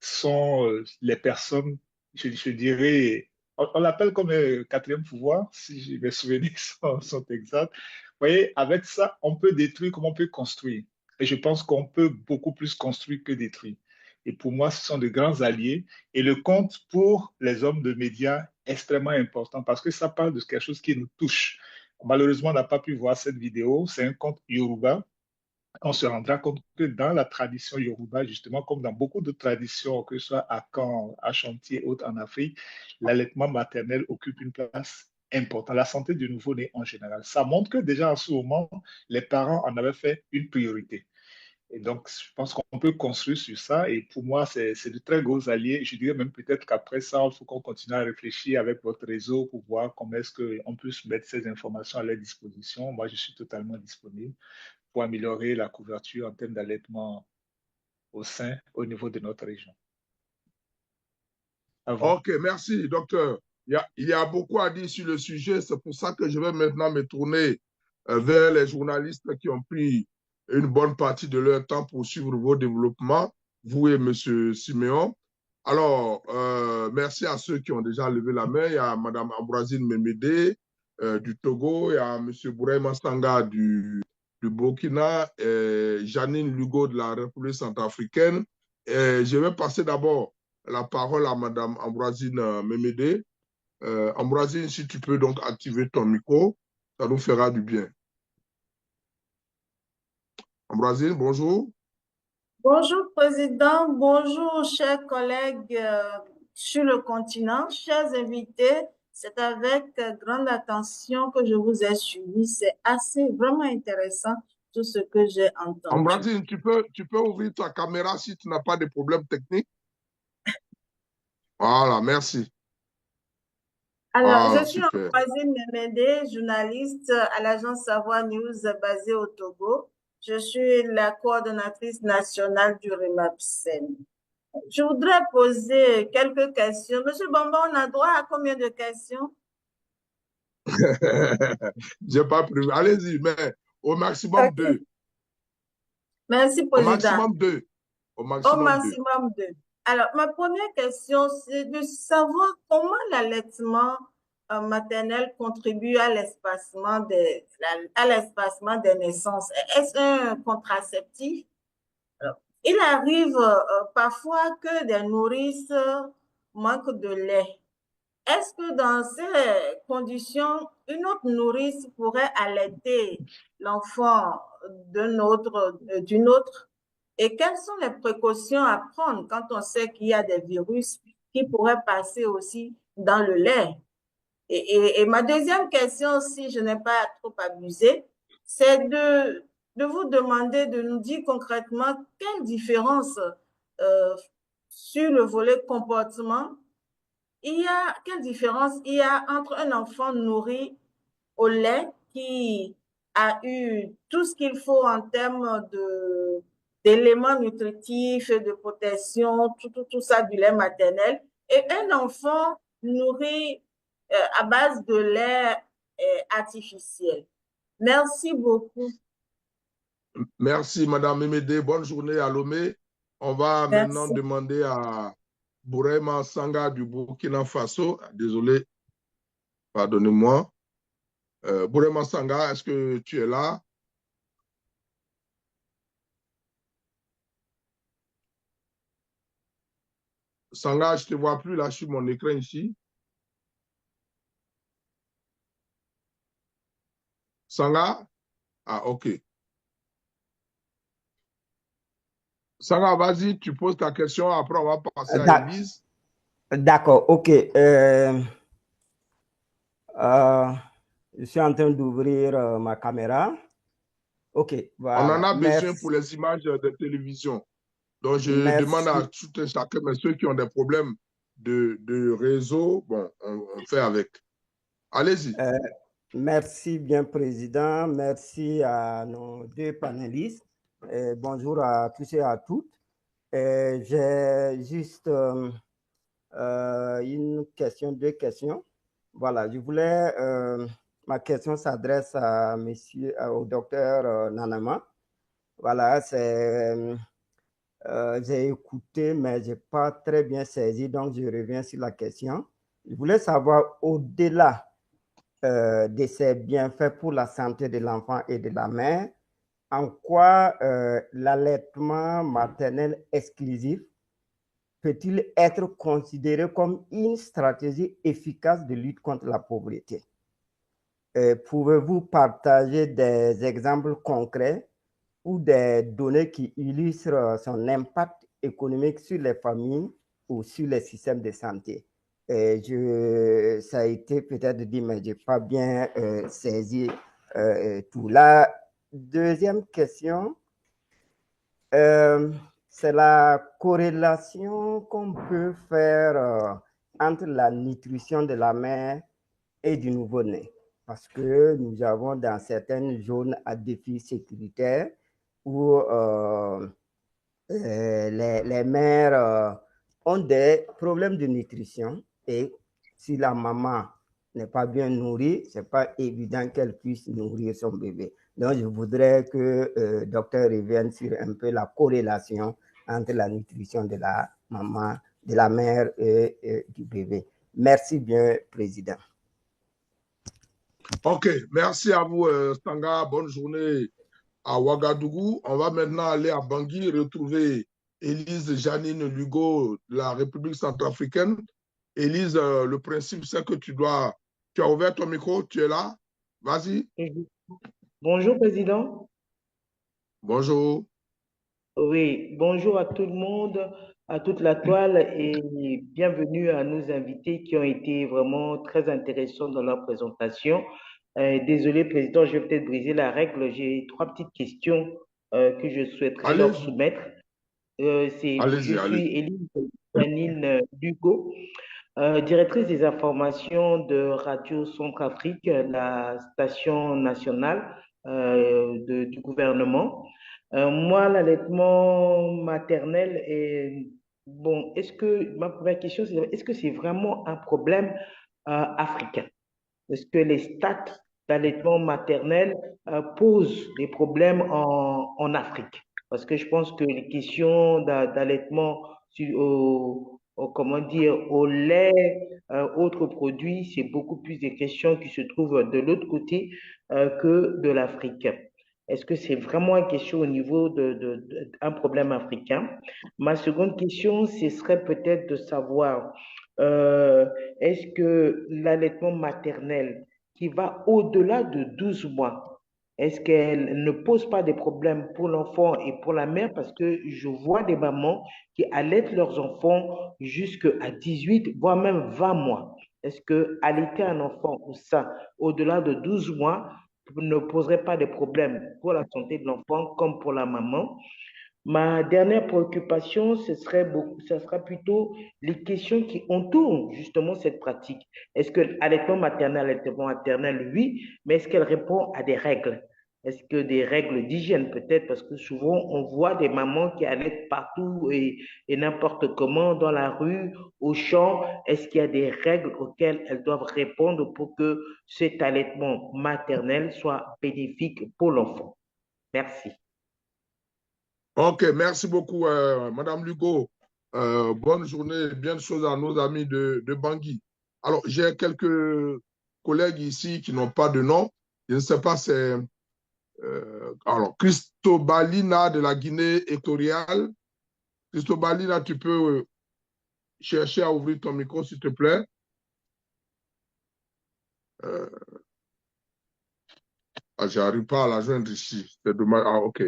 sont les personnes, je dirais, on l'appelle comme quatrième pouvoir, si mes souvenirs sont exacts. Vous voyez, avec ça, on peut détruire comme on peut construire. Et je pense qu'on peut beaucoup plus construire que détruire. Et pour moi, ce sont de grands alliés. Et le compte pour les hommes de médias est extrêmement important parce que ça parle de quelque chose qui nous touche. Malheureusement, on n'a pas pu voir cette vidéo. C'est un conte Yoruba. On se rendra compte que dans la tradition Yoruba, justement, comme dans beaucoup de traditions, que ce soit à Caen, à Chantier, autres en Afrique, l'allaitement maternel occupe une place importante. La santé du nouveau-né en général. Ça montre que déjà en ce moment, les parents en avaient fait une priorité. Et donc, je pense qu'on peut construire sur ça. Et pour moi, c'est de très gros alliés. Je dirais même peut-être qu'après ça, il faut qu'on continue à réfléchir avec votre réseau pour voir comment est-ce qu'on peut se mettre ces informations à leur disposition. Moi, je suis totalement disponible pour améliorer la couverture en termes d'allaitement au niveau de notre région. OK, merci, docteur. Il y a beaucoup à dire sur le sujet. C'est pour ça que je vais maintenant me tourner vers les journalistes qui ont pris une bonne partie de leur temps pour suivre vos développements, vous et M. Siméon. Alors, merci à ceux qui ont déjà levé la main. Il y a Mme Ambroisine Memede du Togo, il y a M. Bouraïma Sanga du Burkina, Janine Lugo de la République centrafricaine. Je vais passer d'abord la parole à Mme Ambroisine Memede. Ambroisine, si tu peux donc activer ton micro, ça nous fera du bien. Ambroisine, bonjour. Bonjour, Président. Bonjour, chers collègues sur le continent, chers invités. C'est avec grande attention que je vous ai suivi. C'est vraiment intéressant tout ce que j'ai entendu. Ambroisine, tu peux ouvrir ta caméra si tu n'as pas de problème technique. Voilà, merci. Alors, je suis Ambroisine Memede, journaliste à l'agence Savoir News basée au Togo. Je suis la coordonnatrice nationale du REMAPSEN. Je voudrais poser quelques questions. Monsieur Bamba, on a droit à combien de questions? J'ai pas prévu. Allez-y, mais au maximum deux. Merci, Président. Au maximum deux. Au maximum deux. Alors, ma première question, c'est de savoir comment l'allaitement maternel contribue à l'espacement des naissances. Est-ce un contraceptif? Alors, il arrive parfois que des nourrices manquent de lait. Est-ce que dans ces conditions, une autre nourrice pourrait allaiter l'enfant d'une autre? Et quelles sont les précautions à prendre quand on sait qu'il y a des virus qui pourraient passer aussi dans le lait? Et ma deuxième question, si je n'ai pas trop abusé, c'est de vous demander de nous dire concrètement quelle différence sur le volet comportement quelle différence il y a entre un enfant nourri au lait qui a eu tout ce qu'il faut en termes d'éléments nutritifs, de protection, tout ça du lait maternel, et un enfant nourri à base de lait artificiel. Merci beaucoup. Merci, Madame Memede. Bonne journée à Lomé. On va maintenant demander à Bourema Sanga du Burkina Faso. Désolé, pardonnez-moi. Bourema Sanga, est-ce que tu es là? Sanga, je ne te vois plus là sur mon écran ici. Sanga? Ah, ok. Sanga, vas-y, tu poses ta question. Après, on va passer à Élise. D'accord, ok. Je suis en train d'ouvrir ma caméra. Ok, voilà. On en a besoin Merci. pour les images de télévision. Donc, je demande à tout un chacun, mais ceux qui ont des problèmes de réseau, bon, on fait avec. Allez-y. Merci bien, Président. Merci à nos deux panélistes. Bonjour à tous et à toutes. J'ai juste une question, deux questions. Voilà, je voulais, ma question s'adresse à monsieur, au docteur Nanama. Voilà, c'est, j'ai écouté, mais je n'ai pas très bien saisi, donc je reviens sur la question. Je voulais savoir, au-delà de ces bienfaits pour la santé de l'enfant et de la mère, en quoi l'allaitement maternel exclusif peut-il être considéré comme une stratégie efficace de lutte contre la pauvreté? Pouvez-vous partager des exemples concrets ou des données qui illustrent son impact économique sur les familles ou sur les systèmes de santé? Ça a été peut-être dit, mais je n'ai pas bien saisi tout. La deuxième question, c'est la corrélation qu'on peut faire entre la nutrition de la mère et du nouveau-né. Parce que nous avons dans certaines zones à défi sécuritaire où les mères ont des problèmes de nutrition et si la maman n'est pas bien nourrie, ce n'est pas évident qu'elle puisse nourrir son bébé. Donc, je voudrais que le docteur revienne sur un peu la corrélation entre la nutrition de la maman, de la mère et du bébé. Merci bien, Président. Ok, merci à vous, Stanga. Bonne journée à Ouagadougou. On va maintenant aller à Bangui retrouver Élise Janine Lugo de la République centrafricaine. Élise, le principe, c'est que tu as ouvert ton micro, tu es là. Vas-y. Bonjour, Président. Bonjour. Oui, bonjour à tout le monde, à toute la toile et bienvenue à nos invités qui ont été vraiment très intéressants dans leur présentation. Désolé, Président, je vais peut-être briser la règle. J'ai trois petites questions que je souhaiterais leur soumettre. Je suis Élise Janine Lugo, directrice des informations de Radio Centrafrique, la station nationale du gouvernement. Moi, l'allaitement maternel est bon. Ma première question, c'est est-ce que c'est vraiment un problème africain? Est-ce que les stats d'allaitement maternel posent des problèmes en Afrique? Parce que je pense que les questions d'allaitement comment dire, au lait, autres produits, c'est beaucoup plus des questions qui se trouvent de l'autre côté que de l'Afrique. Est-ce que c'est vraiment une question au niveau d'un problème africain? Ma seconde question, ce serait peut-être de savoir, est-ce que l'allaitement maternel qui va au-delà de 12 mois, est-ce qu'elle ne pose pas des problèmes pour l'enfant et pour la mère? Parce que je vois des mamans qui allaitent leurs enfants jusqu'à 18, voire même 20 mois. Est-ce que allaiter un enfant ou ça, au-delà de 12 mois, ne poserait pas des problèmes pour la santé de l'enfant comme pour la maman? Ma dernière préoccupation, ce sera plutôt les questions qui entourent justement cette pratique. Est-ce que l'allaitement maternel, oui, mais est-ce qu'elle répond à des règles? Est-ce que des règles d'hygiène peut-être? Parce que souvent, on voit des mamans qui allaitent partout et n'importe comment, dans la rue, au champ. Est-ce qu'il y a des règles auxquelles elles doivent répondre pour que cet allaitement maternel soit bénéfique pour l'enfant? Merci. Ok, merci beaucoup, Madame Lugo. bonne journée, bien de choses à nos amis de Bangui. Alors, j'ai quelques collègues ici qui n'ont pas de nom. Je ne sais pas, c'est alors Cristobalina de la Guinée équatoriale. Cristobalina, tu peux chercher à ouvrir ton micro, s'il te plaît. J'arrive pas à la joindre ici. C'est dommage. Ah, OK.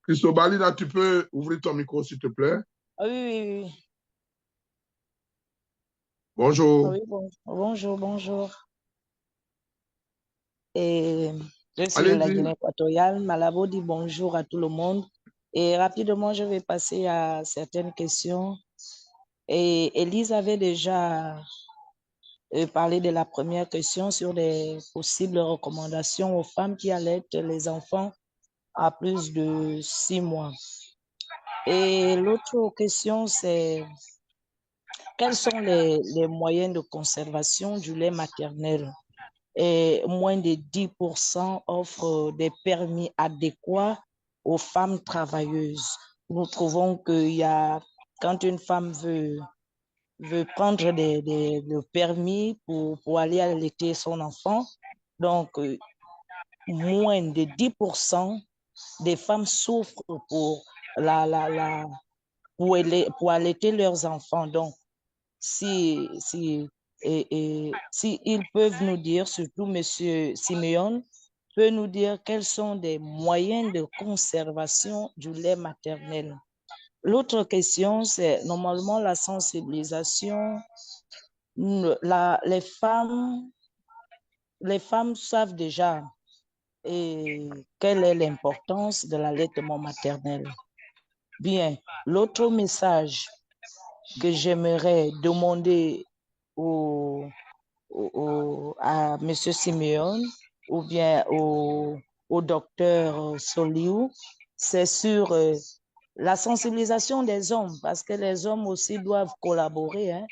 Cristobalina, tu peux ouvrir ton micro, s'il te plaît. Oui, oui, oui. Bonjour. Oui, bonjour, bonjour. Et je suis de la Allez-y. Guinée équatoriale. Malabo dit bonjour à tout le monde. Et rapidement, je vais passer à certaines questions. Et Elise avait déjà parlé de la première question sur les possibles recommandations aux femmes qui allaitent les enfants à plus de 6 mois. Et l'autre question, c'est quels sont les moyens de conservation du lait maternel? Et moins de 10% offrent des permis adéquats aux femmes travailleuses. Nous trouvons qu'il y a, quand une femme veut prendre le permis pour aller allaiter son enfant, donc moins de 10% des femmes souffrent pour allaiter leurs enfants. Donc, si ils peuvent nous dire, surtout M. Siméon, peut nous dire quels sont des moyens de conservation du lait maternel. L'autre question, c'est normalement la sensibilisation. Les femmes savent déjà quelle est l'importance de l'allaitement maternel. Bien, l'autre message que j'aimerais demander à M. Siméon ou bien au docteur Soliou, c'est sur la sensibilisation des hommes, parce que les hommes aussi doivent collaborer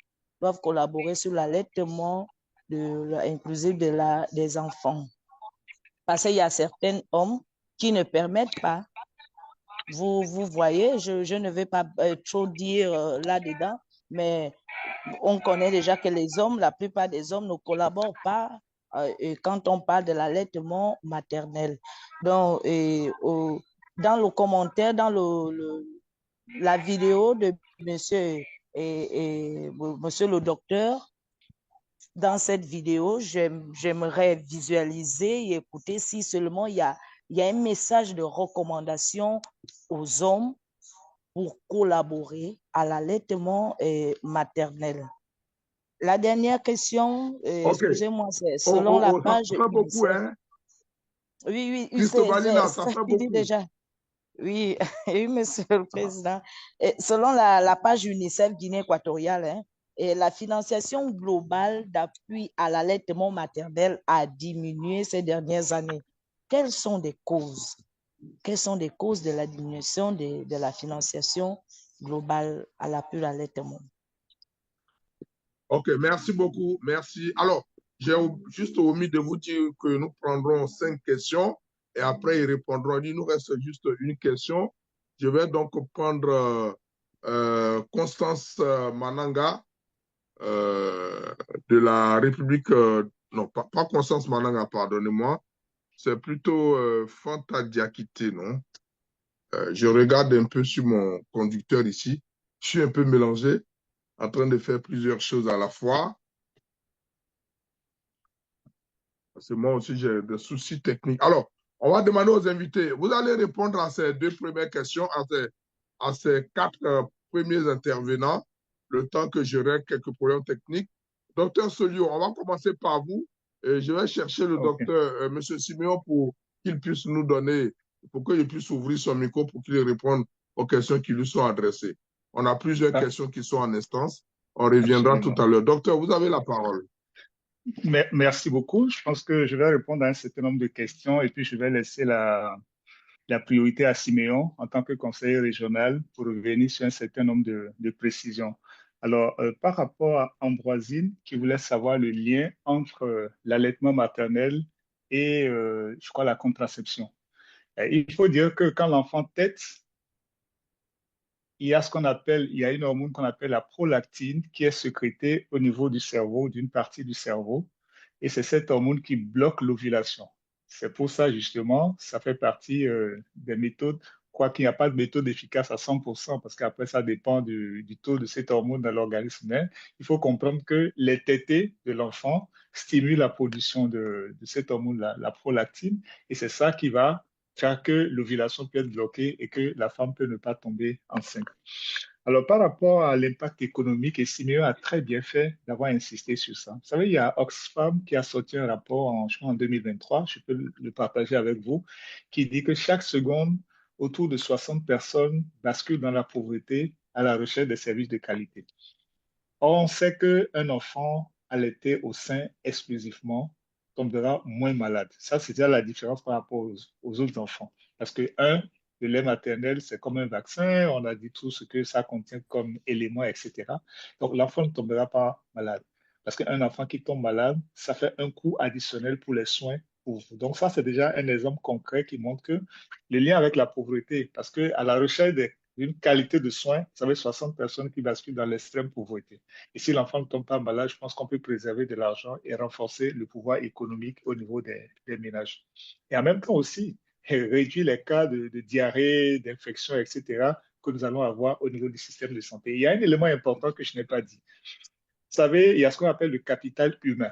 sur l'allaitement inclusif des enfants. Parce qu'il y a certains hommes qui ne permettent pas. Vous voyez, je ne vais pas trop dire là-dedans, mais on connaît déjà que la plupart des hommes ne collaborent pas quand on parle de l'allaitement maternel. Donc, dans le commentaire, dans la vidéo de monsieur le docteur, dans cette vidéo, j'aimerais visualiser et écouter si seulement il y a un message de recommandation aux hommes pour collaborer à l'allaitement maternel. La dernière question, excusez-moi, c'est selon la page. Ça fait beaucoup, hein? Oui, Cristobalina, ça fait beaucoup. Déjà. Oui, oui, Monsieur le Président. Et selon la page UNICEF Guinée équatoriale, hein, et la financiation globale d'appui à l'allaitement maternel a diminué ces dernières années. Quelles sont les causes? Quelles sont les causes de la diminution de la financiation globale à l'appui à l'allaitement? OK, merci beaucoup. Merci. Alors, j'ai juste omis de vous dire que nous prendrons 5 questions et après, ils répondront. Il nous reste juste une question. Je vais donc prendre Constance Mananga de la République. Non, pas Constance Mananga, pardonnez-moi. C'est plutôt Fanta Diakité, non? Je regarde un peu sur mon conducteur ici. Je suis un peu mélangé, en train de faire plusieurs choses à la fois. Parce que moi aussi, j'ai des soucis techniques. Alors, on va demander aux invités. Vous allez répondre à ces 2 premières questions, à ces 4 premiers intervenants, le temps que je règle quelques problèmes techniques. Docteur Soliou, on va commencer par vous. Et je vais chercher le docteur, M. Siméon, pour qu'il puisse nous donner, pour qu'il puisse ouvrir son micro pour qu'il réponde aux questions qui lui sont adressées. On a plusieurs questions qui sont en instance. On reviendra tout à l'heure. Docteur, vous avez la parole. Merci beaucoup. Je pense que je vais répondre à un certain nombre de questions et puis je vais laisser la priorité à Siméon en tant que conseiller régional pour revenir sur un certain nombre de précisions. Alors, par rapport à Ambroisine, qui voulait savoir le lien entre l'allaitement maternel et, je crois, la contraception. Il faut dire que quand l'enfant tète, il y a il y a une hormone qu'on appelle la prolactine qui est sécrétée au niveau du cerveau, d'une partie du cerveau, et c'est cette hormone qui bloque l'ovulation. C'est pour ça, justement, ça fait partie des méthodes, quoi qu'il n'y a pas de méthode efficace à 100%, parce qu'après, ça dépend du taux de cette hormone dans l'organisme humain. Il faut comprendre que les tétés de l'enfant stimulent la production de cette hormone, la prolactine, et c'est ça qui va faire que l'ovulation peut être bloquée et que la femme peut ne pas tomber enceinte. Alors, par rapport à l'impact économique, et Siméon a très bien fait d'avoir insisté sur ça. Vous savez, il y a Oxfam qui a sorti un rapport je crois, en 2023, je peux le partager avec vous, qui dit que chaque seconde, autour de 60 personnes basculent dans la pauvreté à la recherche des services de qualité. Or, on sait qu'un enfant allaité au sein exclusivement tombera moins malade. Ça, c'est déjà la différence par rapport aux autres enfants. Parce que, le lait maternel, c'est comme un vaccin, on a dit tout ce que ça contient comme éléments, etc. Donc, l'enfant ne tombera pas malade. Parce qu'un enfant qui tombe malade, ça fait un coût additionnel pour les soins pour vous. Donc, ça, c'est déjà un exemple concret qui montre que le lien avec la pauvreté, parce qu'à la recherche d'une qualité de soins, vous savez, 60 personnes qui basculent dans l'extrême pauvreté. Et si l'enfant ne tombe pas malade, je pense qu'on peut préserver de l'argent et renforcer le pouvoir économique au niveau des ménages. Et en même temps aussi, réduire les cas de diarrhée, d'infection, etc., que nous allons avoir au niveau du système de santé. Il y a un élément important que je n'ai pas dit. Vous savez, il y a ce qu'on appelle le capital humain.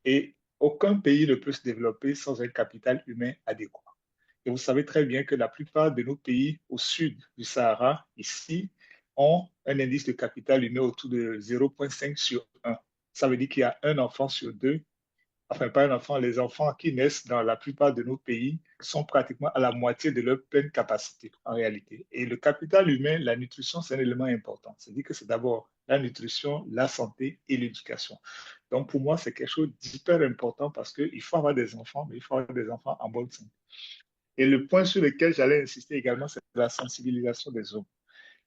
Et aucun pays ne peut se développer sans un capital humain adéquat. Et vous savez très bien que la plupart de nos pays au sud du Sahara, ici, ont un indice de capital humain autour de 0,5 sur 1. Ça veut dire qu'il y a un enfant sur deux, enfin pas un enfant, les enfants qui naissent dans la plupart de nos pays sont pratiquement à la moitié de leur pleine capacité en réalité. Et le capital humain, la nutrition, c'est un élément important. C'est-à-dire que c'est d'abord la nutrition, la santé et l'éducation. Donc pour moi, c'est quelque chose d'hyper important parce qu'il faut avoir des enfants, mais il faut avoir des enfants en bonne santé. Et le point sur lequel j'allais insister également, c'est la sensibilisation des hommes.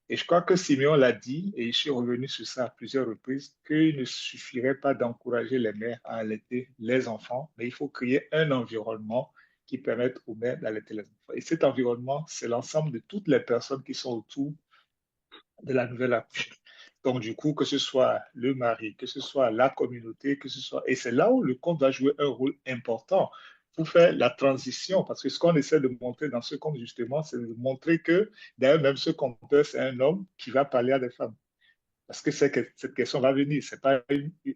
Et je crois que Siméon l'a dit, et je suis revenu sur ça à plusieurs reprises, qu'il ne suffirait pas d'encourager les mères à allaiter les enfants, mais il faut créer un environnement qui permette aux mères d'allaiter les enfants. Et cet environnement, c'est l'ensemble de toutes les personnes qui sont autour de la nouvelle accouchée. Donc, du coup, que ce soit le mari, que ce soit la communauté, que ce soit... Et c'est là où le conte va jouer un rôle important pour faire la transition. Parce que ce qu'on essaie de montrer dans ce conte, justement, c'est de montrer que, d'ailleurs, même ce conteur, c'est un homme qui va parler à des femmes. Parce que cette question va venir. C'est pas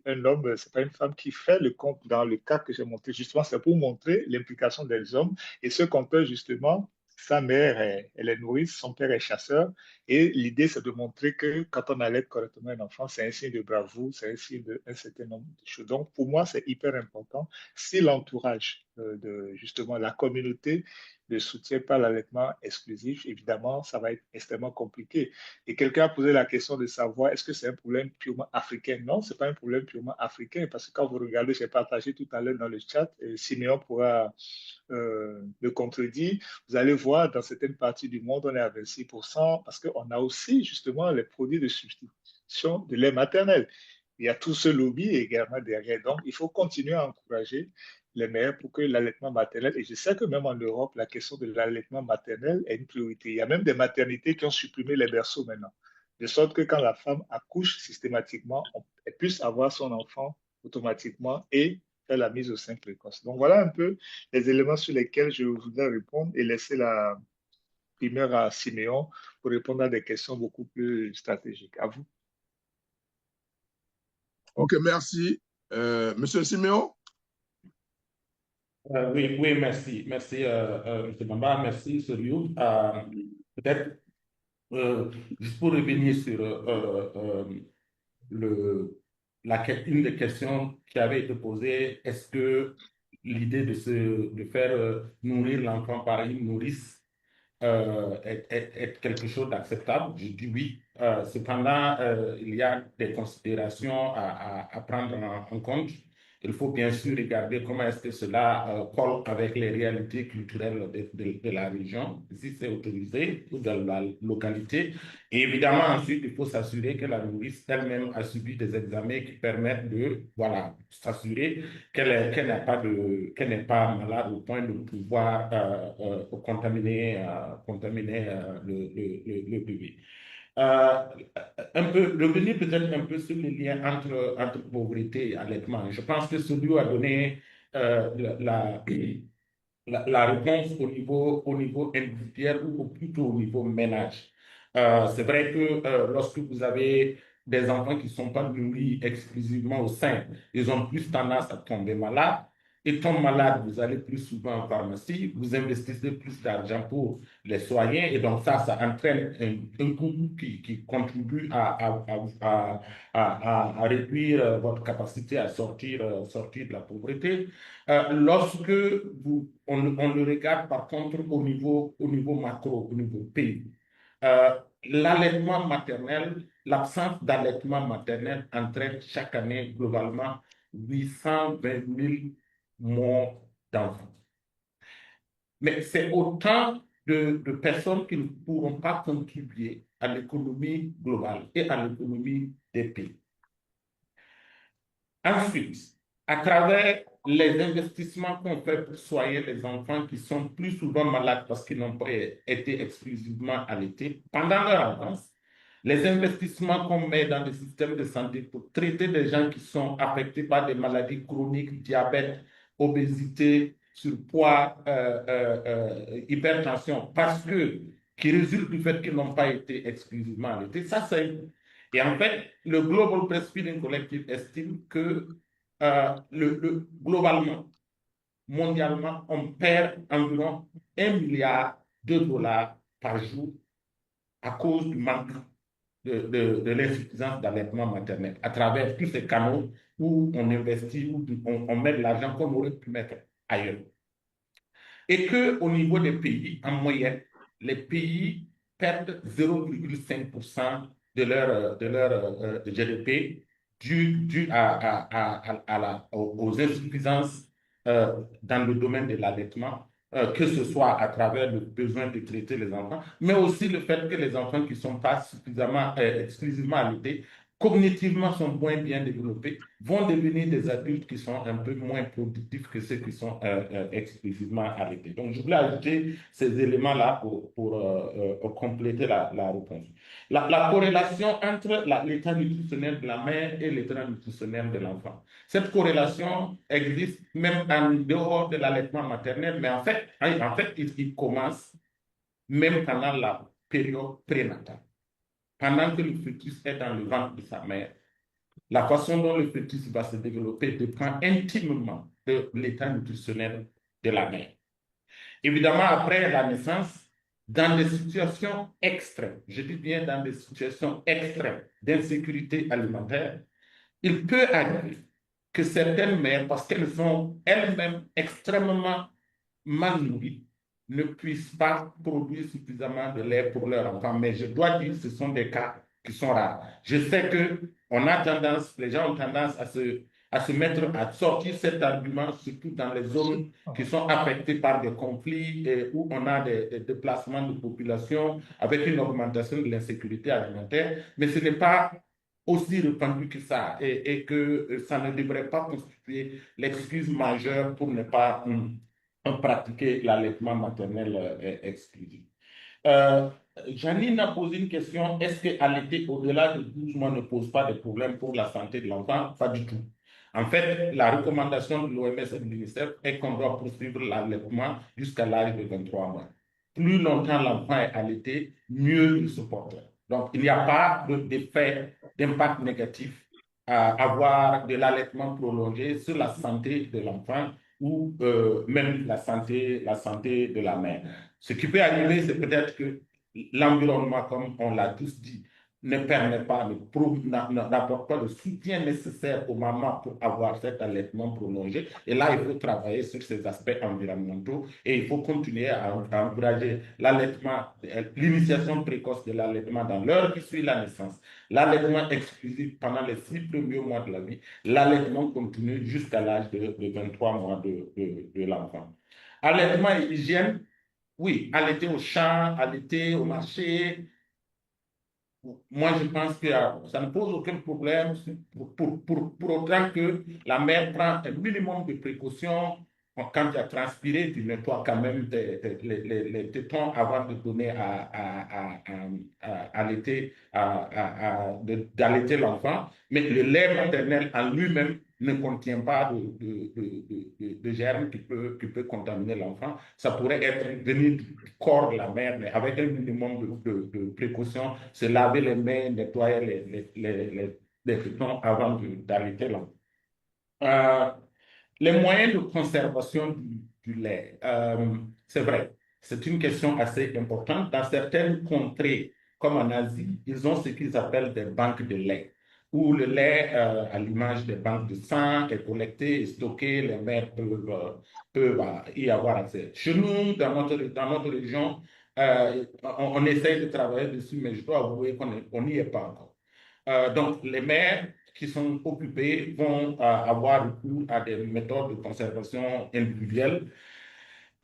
un homme, c'est pas une femme qui fait le conte dans le cas que j'ai montré. Justement, c'est pour montrer l'implication des hommes. Et ce conteur, justement, sa mère, elle est nourrice, son père est chasseur. Et l'idée, c'est de montrer que quand on allait correctement un enfant, c'est un signe de bravoure, c'est un signe d'un certain nombre de choses. Donc, pour moi, c'est hyper important. Si l'entourage de, justement, la communauté ne soutient pas l'allaitement exclusif, évidemment, ça va être extrêmement compliqué. Et quelqu'un a posé la question de savoir est-ce que c'est un problème purement africain? Non, ce n'est pas un problème purement africain parce que quand vous regardez, j'ai partagé tout à l'heure dans le chat, et Siméon pourra le contredire, vous allez voir dans certaines parties du monde, on est à 26% parce qu'on a aussi justement les produits de substitution de lait maternel. Il y a tout ce lobby également derrière. Donc, il faut continuer à encourager les mères pour que l'allaitement maternel, et je sais que même en Europe, la question de l'allaitement maternel est une priorité. Il y a même des maternités qui ont supprimé les berceaux maintenant, de sorte que quand la femme accouche systématiquement, elle puisse avoir son enfant automatiquement et faire la mise au sein précoce. Donc voilà un peu les éléments sur lesquels je voudrais répondre et laisser la primeur à Siméon pour répondre à des questions beaucoup plus stratégiques. À vous. OK, merci. Monsieur Siméon? Oui, oui, merci. Merci, M. Bamba. Merci, Soliou. Peut-être, juste pour revenir sur une des questions qui avait été posée, est-ce que l'idée de faire nourrir l'enfant par une nourrice est quelque chose d'acceptable? Je dis oui. Cependant, il y a des considérations à prendre en compte. Il faut bien sûr regarder comment est-ce que cela colle avec les réalités culturelles de la région, si c'est autorisé, ou de la localité. Et évidemment, ensuite, il faut s'assurer que la nourrice elle-même a subi des examens qui permettent de, voilà, s'assurer qu'elle n'est pas malade au point de pouvoir contaminer le bébé. Un peu, revenir peut-être un peu sur les liens entre pauvreté et allaitement. Je pense que celui a donné la réponse au niveau individuel ou plutôt au niveau ménage. C'est vrai que lorsque vous avez des enfants qui ne sont pas nourris exclusivement au sein, ils ont plus tendance à tomber malades. Et tombent malades, vous allez plus souvent en pharmacie, vous investissez plus d'argent pour les soigner, et donc ça entraîne un coût qui contribue à réduire votre capacité à sortir de la pauvreté. Lorsque on le regarde par contre au niveau macro, au niveau pays, l'allaitement maternel, l'absence d'allaitement maternel entraîne chaque année globalement 820 000 morts d'enfants. Mais c'est autant de personnes qui ne pourront pas contribuer à l'économie globale et à l'économie des pays. Ensuite, à travers les investissements qu'on fait pour soigner les enfants qui sont plus souvent malades parce qu'ils n'ont pas été exclusivement allaités pendant leur enfance, les investissements qu'on met dans le système de santé pour traiter des gens qui sont affectés par des maladies chroniques, diabète, obésité, surpoids, hypertension, qui résultent du fait qu'ils n'ont pas été exclusivement allaités, ça c'est... Et en fait, le Global Breastfeeding Collective estime que globalement, mondialement, on perd environ 1 milliard de dollars par jour à cause du manque de l'insuffisance d'allaitement maternel à travers tous ces canaux où on investit, où on met de l'argent qu'on aurait pu mettre ailleurs. Et qu'au niveau des pays, en moyenne, les pays perdent 0,5% de leur GDP dû aux insuffisances dans le domaine de l'allaitement, que ce soit à travers le besoin de traiter les enfants, mais aussi le fait que les enfants qui ne sont pas suffisamment, exclusivement allaités, cognitivement sont moins bien développés, vont devenir des adultes qui sont un peu moins productifs que ceux qui sont exclusivement allaités. Donc, je voulais ajouter ces éléments-là pour compléter la réponse. La corrélation entre l'état nutritionnel de la mère et l'état nutritionnel de l'enfant. Cette corrélation existe même en dehors de l'allaitement maternel, mais en fait il commence même pendant la période prénatale. Pendant que le fœtus est dans le ventre de sa mère, la façon dont le fœtus va se développer dépend intimement de l'état nutritionnel de la mère. Évidemment, après la naissance, dans des situations extrêmes, je dis bien dans des situations extrêmes d'insécurité alimentaire, il peut arriver que certaines mères, parce qu'elles sont elles-mêmes extrêmement mal nourries, ne puissent pas produire suffisamment de lait pour leur enfant. Mais je dois dire que ce sont des cas qui sont rares. Je sais que les gens ont tendance à sortir cet argument, surtout dans les zones qui sont affectées par des conflits où on a des déplacements de population avec une augmentation de l'insécurité alimentaire. Mais ce n'est pas aussi répandu que ça et que ça ne devrait pas constituer l'excuse majeure pour ne pas pratiquer l'allaitement maternel exclusif. Janine a posé une question, est-ce qu'allaiter au-delà de 12 mois ne pose pas de problème pour la santé de l'enfant? Pas du tout. En fait, la recommandation de l'OMS et de l'UNICEF est qu'on doit poursuivre l'allaitement jusqu'à l'âge de 23 mois. Plus longtemps l'enfant est allaité, mieux il se porte. Donc, il n'y a pas d'effet, d'impact négatif à avoir de l'allaitement prolongé sur la santé de l'enfant ou même la santé de la mère. Ce qui peut arriver, c'est peut-être que l'environnement, comme on l'a tous dit, ne permet pas, n'apporte pas le soutien nécessaire aux mamans pour avoir cet allaitement prolongé. Et là, il faut travailler sur ces aspects environnementaux et il faut continuer à encourager l'allaitement, l'initiation précoce de l'allaitement dans l'heure qui suit la naissance, l'allaitement exclusif pendant les 6 premiers mois de la vie, l'allaitement continu jusqu'à l'âge de 23 mois de l'enfant. Allaitement et hygiène, oui, allaiter au champ, allaiter au marché. Moi, je pense que ça ne pose aucun problème pour autant que la mère prend un minimum de précautions. Quand tu as transpiré, tu nettoies quand même les tétons avant de donner d'allaiter l'enfant. Mais le lait maternel en lui-même ne contient pas de germes qui peut contaminer l'enfant. Ça pourrait être venu du corps de la mère, mais avec un minimum de précaution, se laver les mains, nettoyer les tétons avant d'allaiter l'enfant. Les moyens de conservation du lait, c'est vrai, c'est une question assez importante. Dans certaines contrées, comme en Asie, ils ont ce qu'ils appellent des banques de lait, où le lait, à l'image des banques de sang, est collecté et stocké, les mères peuvent y avoir accès. Chez nous, dans notre région, on essaye de travailler dessus, mais je dois avouer qu'on n'y est pas encore. Donc, les mères qui sont occupés vont avoir recours à des méthodes de conservation individuelles.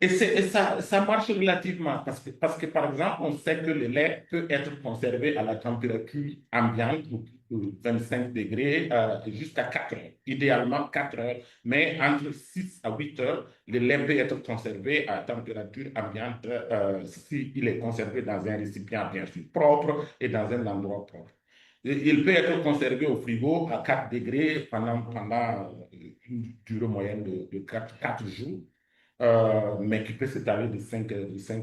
Et ça marche relativement parce que, par exemple, on sait que le lait peut être conservé à la température ambiante, 25 degrés, jusqu'à 4 heures. Idéalement 4 heures, mais entre 6 à 8 heures, le lait peut être conservé à température ambiante s'il est conservé dans un récipient bien sûr propre et dans un endroit propre. Il peut être conservé au frigo à 4 degrés pendant une durée moyenne de 4 jours, mais qui peut s'étaler de 5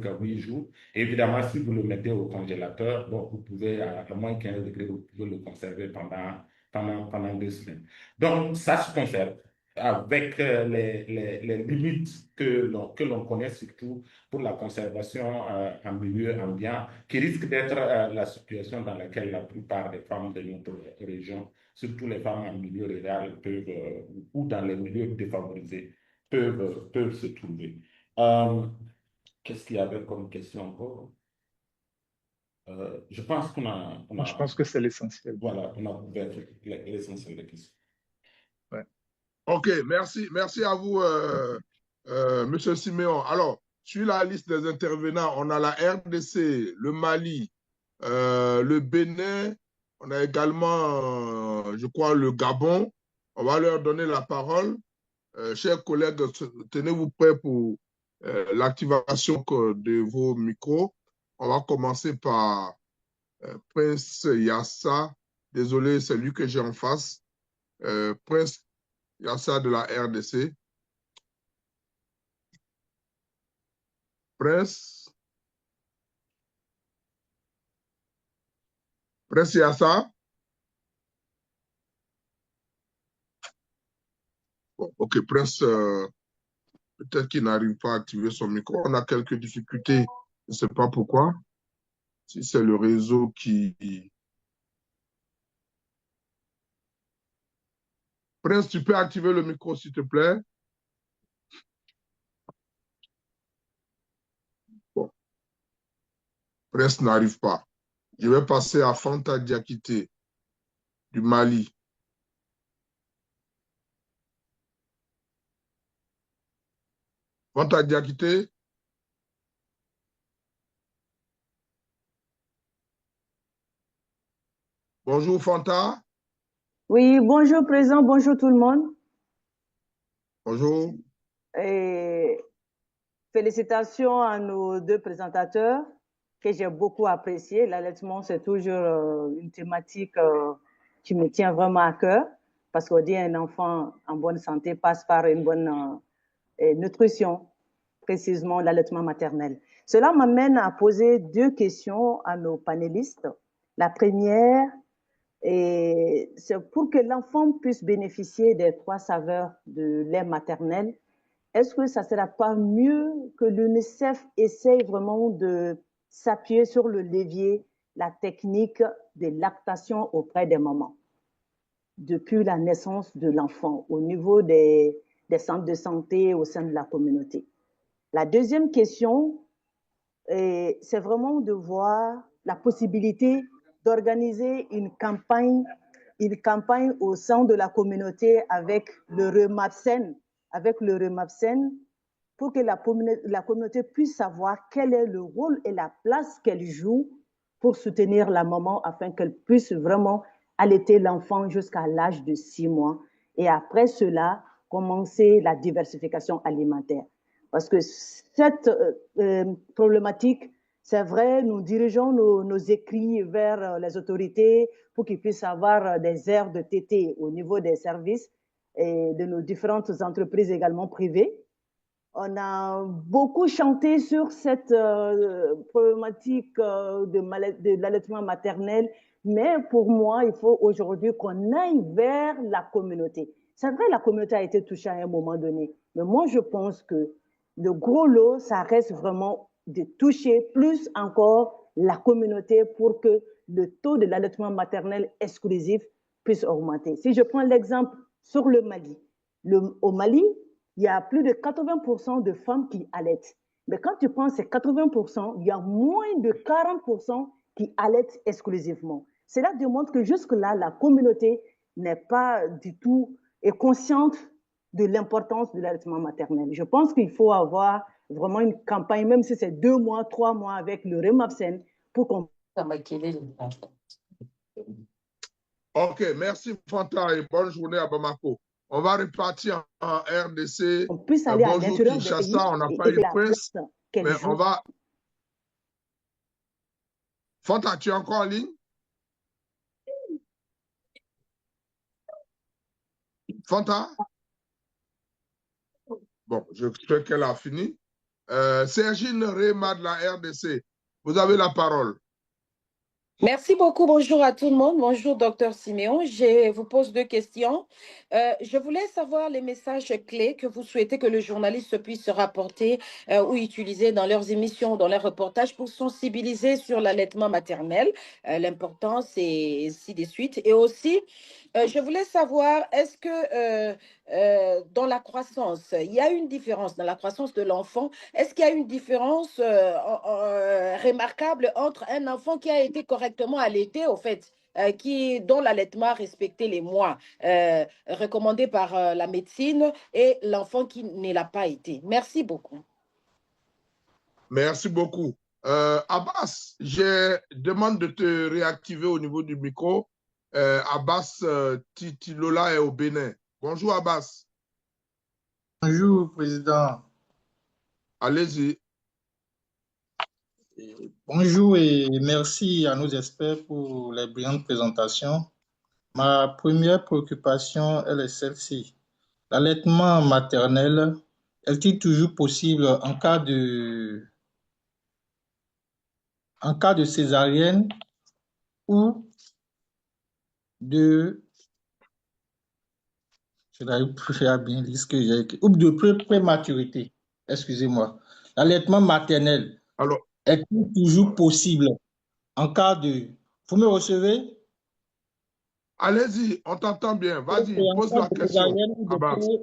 à 8 jours. Et évidemment, si vous le mettez au congélateur, bon, vous pouvez, à moins 15 degrés, vous pouvez le conserver pendant 2 semaines. Donc, ça se conserve avec les limites que l'on connaît, surtout pour la conservation en milieu ambiant, qui risque d'être la situation dans laquelle la plupart des femmes de notre région, surtout les femmes en milieu rural, ou dans les milieux défavorisés, peuvent se trouver. Qu'est-ce qu'il y avait comme question encore? Je pense Je pense que c'est l'essentiel. Voilà, on a couvert l'essentiel des questions. Ouais. OK, merci à vous, Monsieur Siméon. Alors, sur la liste des intervenants, on a la RDC, le Mali, le Bénin, on a également, je crois, le Gabon. On va leur donner la parole. Chers collègues, tenez-vous prêts pour l'activation de vos micros. On va commencer par Prince Yassa. Désolé, c'est lui que j'ai en face. Prince Yassa de la RDC. Prince Yassa. Bon, OK, Prince, peut-être qu'il n'arrive pas à activer son micro. On a quelques difficultés, je ne sais pas pourquoi. Si c'est le réseau qui... Prince, tu peux activer le micro, s'il te plaît? Bon, Prince n'arrive pas. Je vais passer à Fanta Diakité du Mali. Fanta Diakité? Bonjour Fanta. Oui, bonjour Président, bonjour tout le monde. Bonjour. Et félicitations à nos 2 présentateurs que j'ai beaucoup apprécié. L'allaitement, c'est toujours une thématique qui me tient vraiment à cœur parce qu'on dit un enfant en bonne santé passe par une bonne nutrition, précisément l'allaitement maternel. Cela m'amène à poser 2 questions à nos panélistes. La première, et c'est pour que l'enfant puisse bénéficier des 3 saveurs de lait maternel. Est-ce que ça ne sera pas mieux que l'UNICEF essaye vraiment de s'appuyer sur le levier la technique de lactation auprès des mamans depuis la naissance de l'enfant au niveau des centres de santé au sein de la communauté. La deuxième question, c'est vraiment de voir la possibilité d'organiser une campagne au sein de la communauté avec le REMAPSEN, pour que la communauté puisse savoir quel est le rôle et la place qu'elle joue pour soutenir la maman afin qu'elle puisse vraiment allaiter l'enfant jusqu'à l'âge de 6 mois. Et après cela, commencer la diversification alimentaire. Parce que cette problématique, c'est vrai, nous dirigeons nos écrits vers les autorités pour qu'ils puissent avoir des aires de tétée au niveau des services et de nos différentes entreprises également privées. On a beaucoup chanté sur cette problématique de l'allaitement maternel, mais pour moi, il faut aujourd'hui qu'on aille vers la communauté. C'est vrai, la communauté a été touchée à un moment donné, mais moi, je pense que le gros lot, ça reste vraiment de toucher plus encore la communauté pour que le taux de l'allaitement maternel exclusif puisse augmenter. Si je prends l'exemple sur le Mali, au Mali, il y a plus de 80% de femmes qui allaitent. Mais quand tu prends ces 80%, il y a moins de 40% qui allaitent exclusivement. Cela démontre que jusque-là, la communauté n'est pas du tout consciente de l'importance de l'allaitement maternel. Je pense qu'il faut avoir vraiment une campagne, même si c'est 2 mois, 3 mois avec le REMAPSEN pour qu'on... Ok, merci Fanta et bonne journée à Bamako. On va repartir en RDC. On puisse aller à bonjour l'intérieur du Kinshasa, pays on n'a pas eu de presse, mais on va... Fanta, tu es encore en ligne? Fanta? Bon, je crois qu'elle a fini. Sergine Réma de la RDC, vous avez la parole. Merci beaucoup. Bonjour à tout le monde. Bonjour, docteur Siméon. Je vous pose 2 questions. Je voulais savoir les messages clés que vous souhaitez que le journaliste puisse rapporter ou utiliser dans leurs émissions, dans leurs reportages pour sensibiliser sur l'allaitement maternel, l'importance et ainsi de suite. Et aussi, je voulais savoir, est-ce que dans la croissance, il y a une différence dans la croissance de l'enfant? Est-ce qu'il y a une différence remarquable entre un enfant qui a été correctement allaité, au fait, dont l'allaitement a respecté les mois recommandés par la médecine, et l'enfant qui ne l'a pas été? Merci beaucoup. Merci beaucoup. Abbas, je demande de te réactiver au niveau du micro. Abbas Titilola est au Bénin. Bonjour Abbas. Bonjour Président. Allez-y. Bonjour et merci à nos experts pour les brillantes présentations. Ma première préoccupation, elle est celle-ci. L'allaitement maternel est-il toujours possible en cas de césarienne ou de... Je n'arrive plus à bien lire ce que j'ai écrit. Ou de prématurité, excusez-moi. L'allaitement maternel est-il toujours possible en cas de... Vous me recevez? Allez-y, on t'entend bien. Vas-y, pose la question.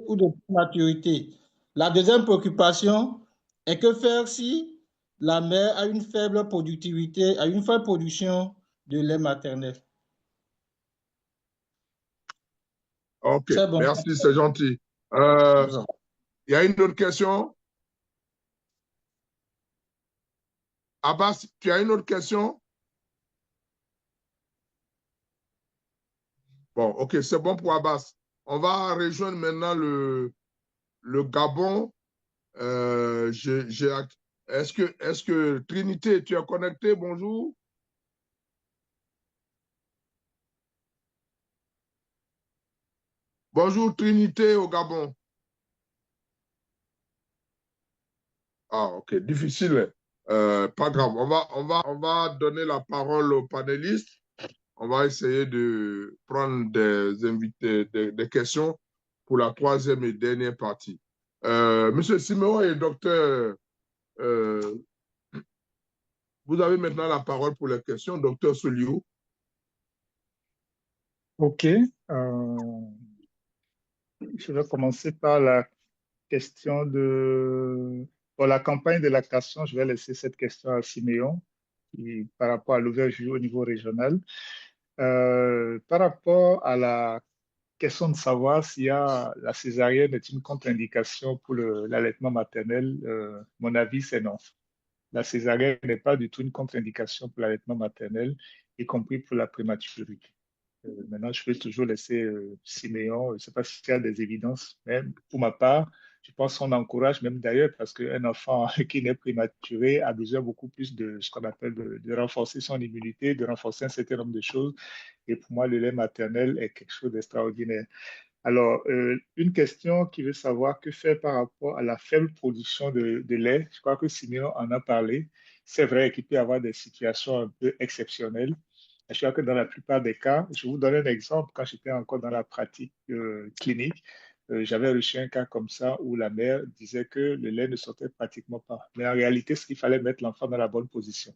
Ou de prématurité. La deuxième préoccupation est que faire si la mère a une faible productivité, a une faible production de lait maternel. Ok, bon. Merci, c'est gentil. Il y a une autre question? Abbas, tu as une autre question? Bon, ok, c'est bon pour Abbas. On va rejoindre maintenant le Gabon. Est-ce que Trinité, tu es connecté? Bonjour. Bonjour Trinité au Gabon. Ah, ok, difficile. Pas grave. On va donner la parole aux panélistes. On va essayer de prendre des invités, des questions pour la troisième et dernière partie. Monsieur Siméon et docteur Vous avez maintenant la parole pour les questions, docteur Soliou. OK. Je vais commencer par la question de... Pour la campagne de lactation, je vais laisser cette question à Siméon par rapport à l'ouverture au niveau régional. Par rapport à la question de savoir si la césarienne est une contre-indication pour l'allaitement maternel, mon avis, c'est non. La césarienne n'est pas du tout une contre-indication pour l'allaitement maternel, y compris pour la prématurité. Maintenant, je vais toujours laisser Siméon, je ne sais pas s'il y a des évidences, mais pour ma part, je pense qu'on encourage même d'ailleurs parce qu'un enfant qui naît prématuré a besoin beaucoup plus de ce qu'on appelle de renforcer son immunité, de renforcer un certain nombre de choses. Et pour moi, le lait maternel est quelque chose d'extraordinaire. Alors, une question qui veut savoir que faire par rapport à la faible production de lait. Je crois que Siméon en a parlé. C'est vrai qu'il peut y avoir des situations un peu exceptionnelles. Je crois que dans la plupart des cas, je vous donne un exemple. Quand j'étais encore dans la pratique clinique, j'avais reçu un cas comme ça où la mère disait que le lait ne sortait pratiquement pas. Mais en réalité, ce qu'il fallait mettre l'enfant dans la bonne position,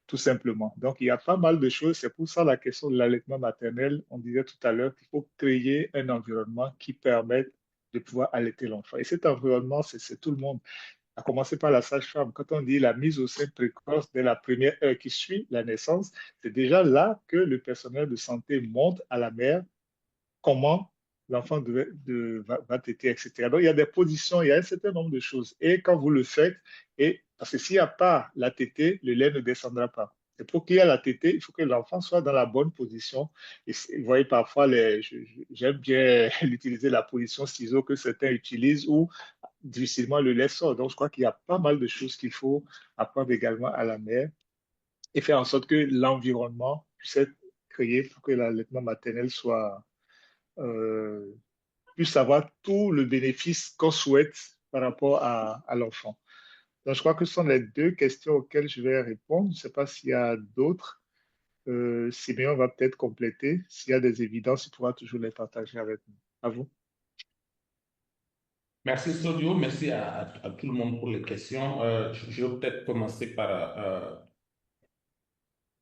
tout simplement. Donc, il y a pas mal de choses. C'est pour ça la question de l'allaitement maternel. On disait tout à l'heure qu'il faut créer un environnement qui permette de pouvoir allaiter l'enfant. Et cet environnement, c'est tout le monde. À commencer par la sage-femme. Quand on dit la mise au sein précoce dès la première heure qui suit la naissance, c'est déjà là que le personnel de santé montre à la mère comment l'enfant va téter, etc. Donc, il y a des positions, il y a un certain nombre de choses. Et quand vous le faites, parce que s'il n'y a pas la tétée, le lait ne descendra pas. Et pour qu'il y ait la tétée, il faut que l'enfant soit dans la bonne position. Et vous voyez parfois, j'aime bien utiliser la position ciseau que certains utilisent où difficilement le lait sort. Donc, je crois qu'il y a pas mal de choses qu'il faut apprendre également à la mère et faire en sorte que l'environnement puisse être créé pour que l'allaitement maternel puisse avoir tout le bénéfice qu'on souhaite par rapport à l'enfant. Donc, je crois que ce sont les deux questions auxquelles je vais répondre. Je ne sais pas s'il y a d'autres. Siméon va peut-être compléter. S'il y a des évidences, il pourra toujours les partager avec nous. À vous. Merci Sodio, merci à tout le monde pour les questions. Je vais peut-être commencer par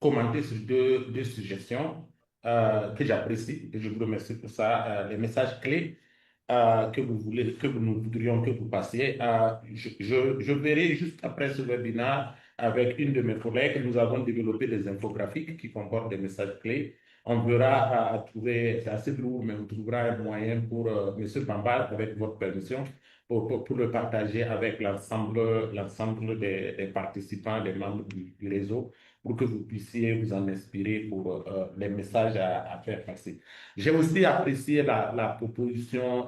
commenter sur deux suggestions que j'apprécie et je vous remercie pour ça. Les messages clés que nous voudrions que vous passiez. Je verrai juste après ce webinaire avec une de mes collègues, nous avons développé des infographiques qui comportent des messages clés. On verra à trouver, c'est assez lourd, mais on trouvera un moyen pour M. Bamba, avec votre permission, pour le partager avec l'ensemble des participants, des membres du réseau, pour que vous puissiez vous en inspirer pour les messages à faire passer. J'ai aussi apprécié la proposition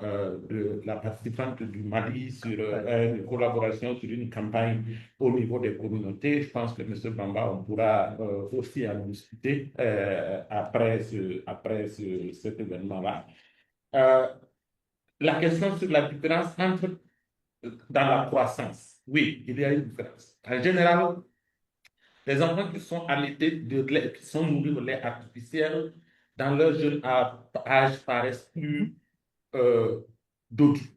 de la participante du Mali sur une collaboration sur une campagne au niveau des communautés. Je pense que M. Bamba, on pourra aussi en discuter après cet événement-là. La question sur la différence dans la croissance. Oui, il y a une différence. En général, les enfants qui sont allaités qui sont nourris de lait artificiel, dans leur jeune âge, paraissent plus dodus.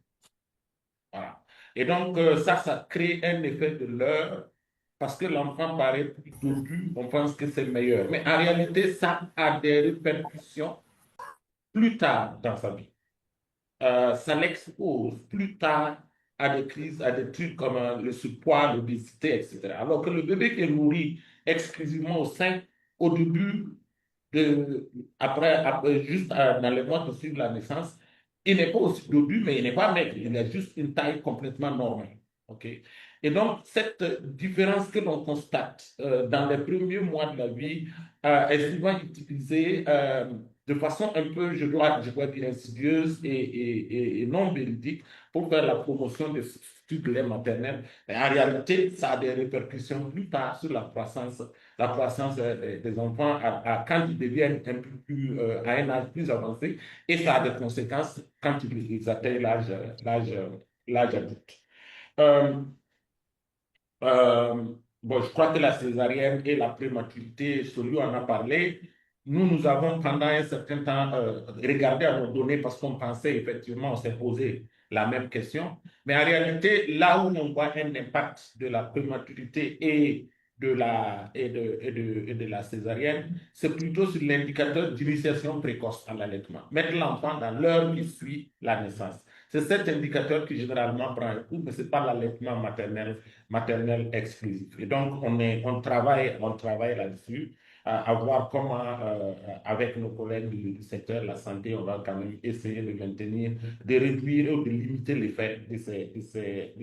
Voilà. Et donc, ça crée un effet de leurre parce que l'enfant paraît plus dodu, on pense que c'est meilleur. Mais en réalité, ça a des répercussions plus tard dans sa vie. Ça l'expose plus tard à des crises, à des trucs comme le surpoids, l'obésité, etc. Alors que le bébé qui est nourri exclusivement au sein, au début, juste dans les mois qui suivent la naissance, il n'est pas aussi dodu, mais il n'est pas maigre. Il a juste une taille complètement normale. Okay? Et donc, cette différence que l'on constate dans les premiers mois de la vie est souvent utilisée de façon un peu, je dois dire, insidieuse et non véridique pour faire la promotion des substituts de lait maternel. Mais en réalité, ça a des répercussions plus tard sur la croissance des enfants quand ils deviennent un peu plus, à un âge plus avancé, et ça a des conséquences quand ils atteignent l'âge adulte. Bon, je crois que la césarienne et la prématurité, celui en a parlé. Nous avons pendant un certain temps regardé à nos données parce qu'on pensait effectivement, on s'est posé la même question. Mais en réalité, là où on voit un impact de la prématurité et de la césarienne, c'est plutôt sur l'indicateur d'initiation précoce à l'allaitement. Mettre l'enfant dans l'heure qui suit la naissance. C'est cet indicateur qui généralement prend un coup, mais ce n'est pas l'allaitement maternel exclusif. Et donc, on travaille là-dessus, à voir comment, avec nos collègues du secteur de la santé, on va quand même essayer de maintenir, de réduire ou de limiter l'effet de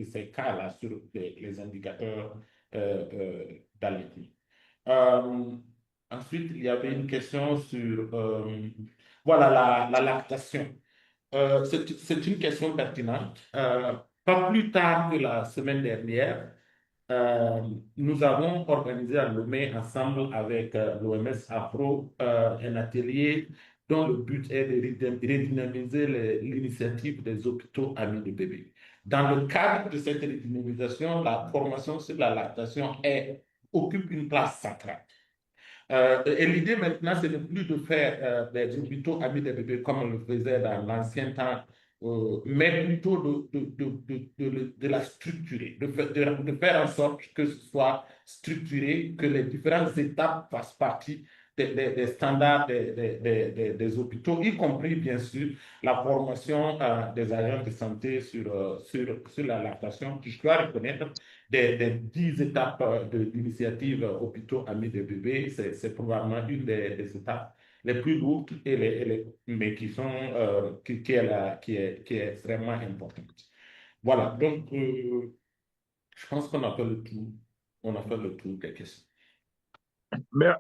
ces cas-là sur les indicateurs d'allaitement. Ensuite, il y avait une question sur voilà, la lactation. C'est une question pertinente. Pas plus tard que la semaine dernière, nous avons organisé à Lomé, ensemble avec l'OMS Afro, un atelier dont le but est de redynamiser l'initiative des hôpitaux amis de bébés. Dans le cadre de cette redynamisation, la formation sur la lactation occupe une place centrale. Et l'idée maintenant, c'est de plus de faire des hôpitaux amis des bébés comme on le faisait dans l'ancien temps, mais plutôt de la structurer, de faire en sorte que ce soit structuré, que les différentes étapes fassent partie des standards des hôpitaux, y compris bien sûr la formation des agents de santé sur la lactation, qui je dois reconnaître des 10 étapes d'initiative hôpitaux amis des bébés, c'est probablement une des étapes les plus lourdes, mais qui est extrêmement importante. Voilà, donc je pense qu'on a fait le tour. On a fait le tour des questions.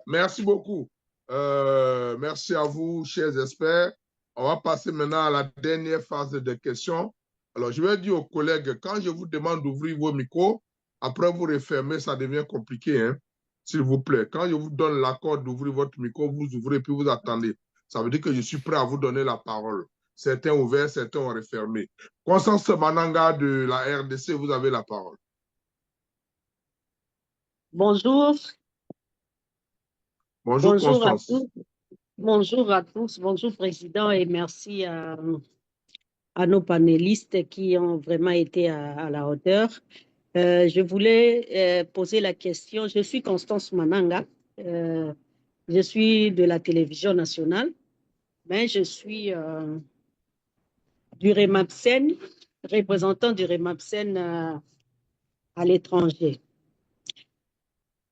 Merci beaucoup. Merci à vous, chers experts. On va passer maintenant à la dernière phase des questions. Alors, je vais dire aux collègues, quand je vous demande d'ouvrir vos micros, après vous refermer, ça devient compliqué, hein? S'il vous plaît. Quand je vous donne l'accord d'ouvrir votre micro, vous ouvrez puis vous attendez. Ça veut dire que je suis prêt à vous donner la parole. Certains ouverts, certains ont refermé. Constance Mananga de la RDC, vous avez la parole. Bonjour. Bonjour Constance. Bonjour à tous, bonjour Président, et merci à nos panélistes qui ont vraiment été à la hauteur. Je voulais poser la question. Je suis Constance Mananga, je suis de la télévision nationale, mais je suis du REMAPSEN, représentant du REMAPSEN à l'étranger.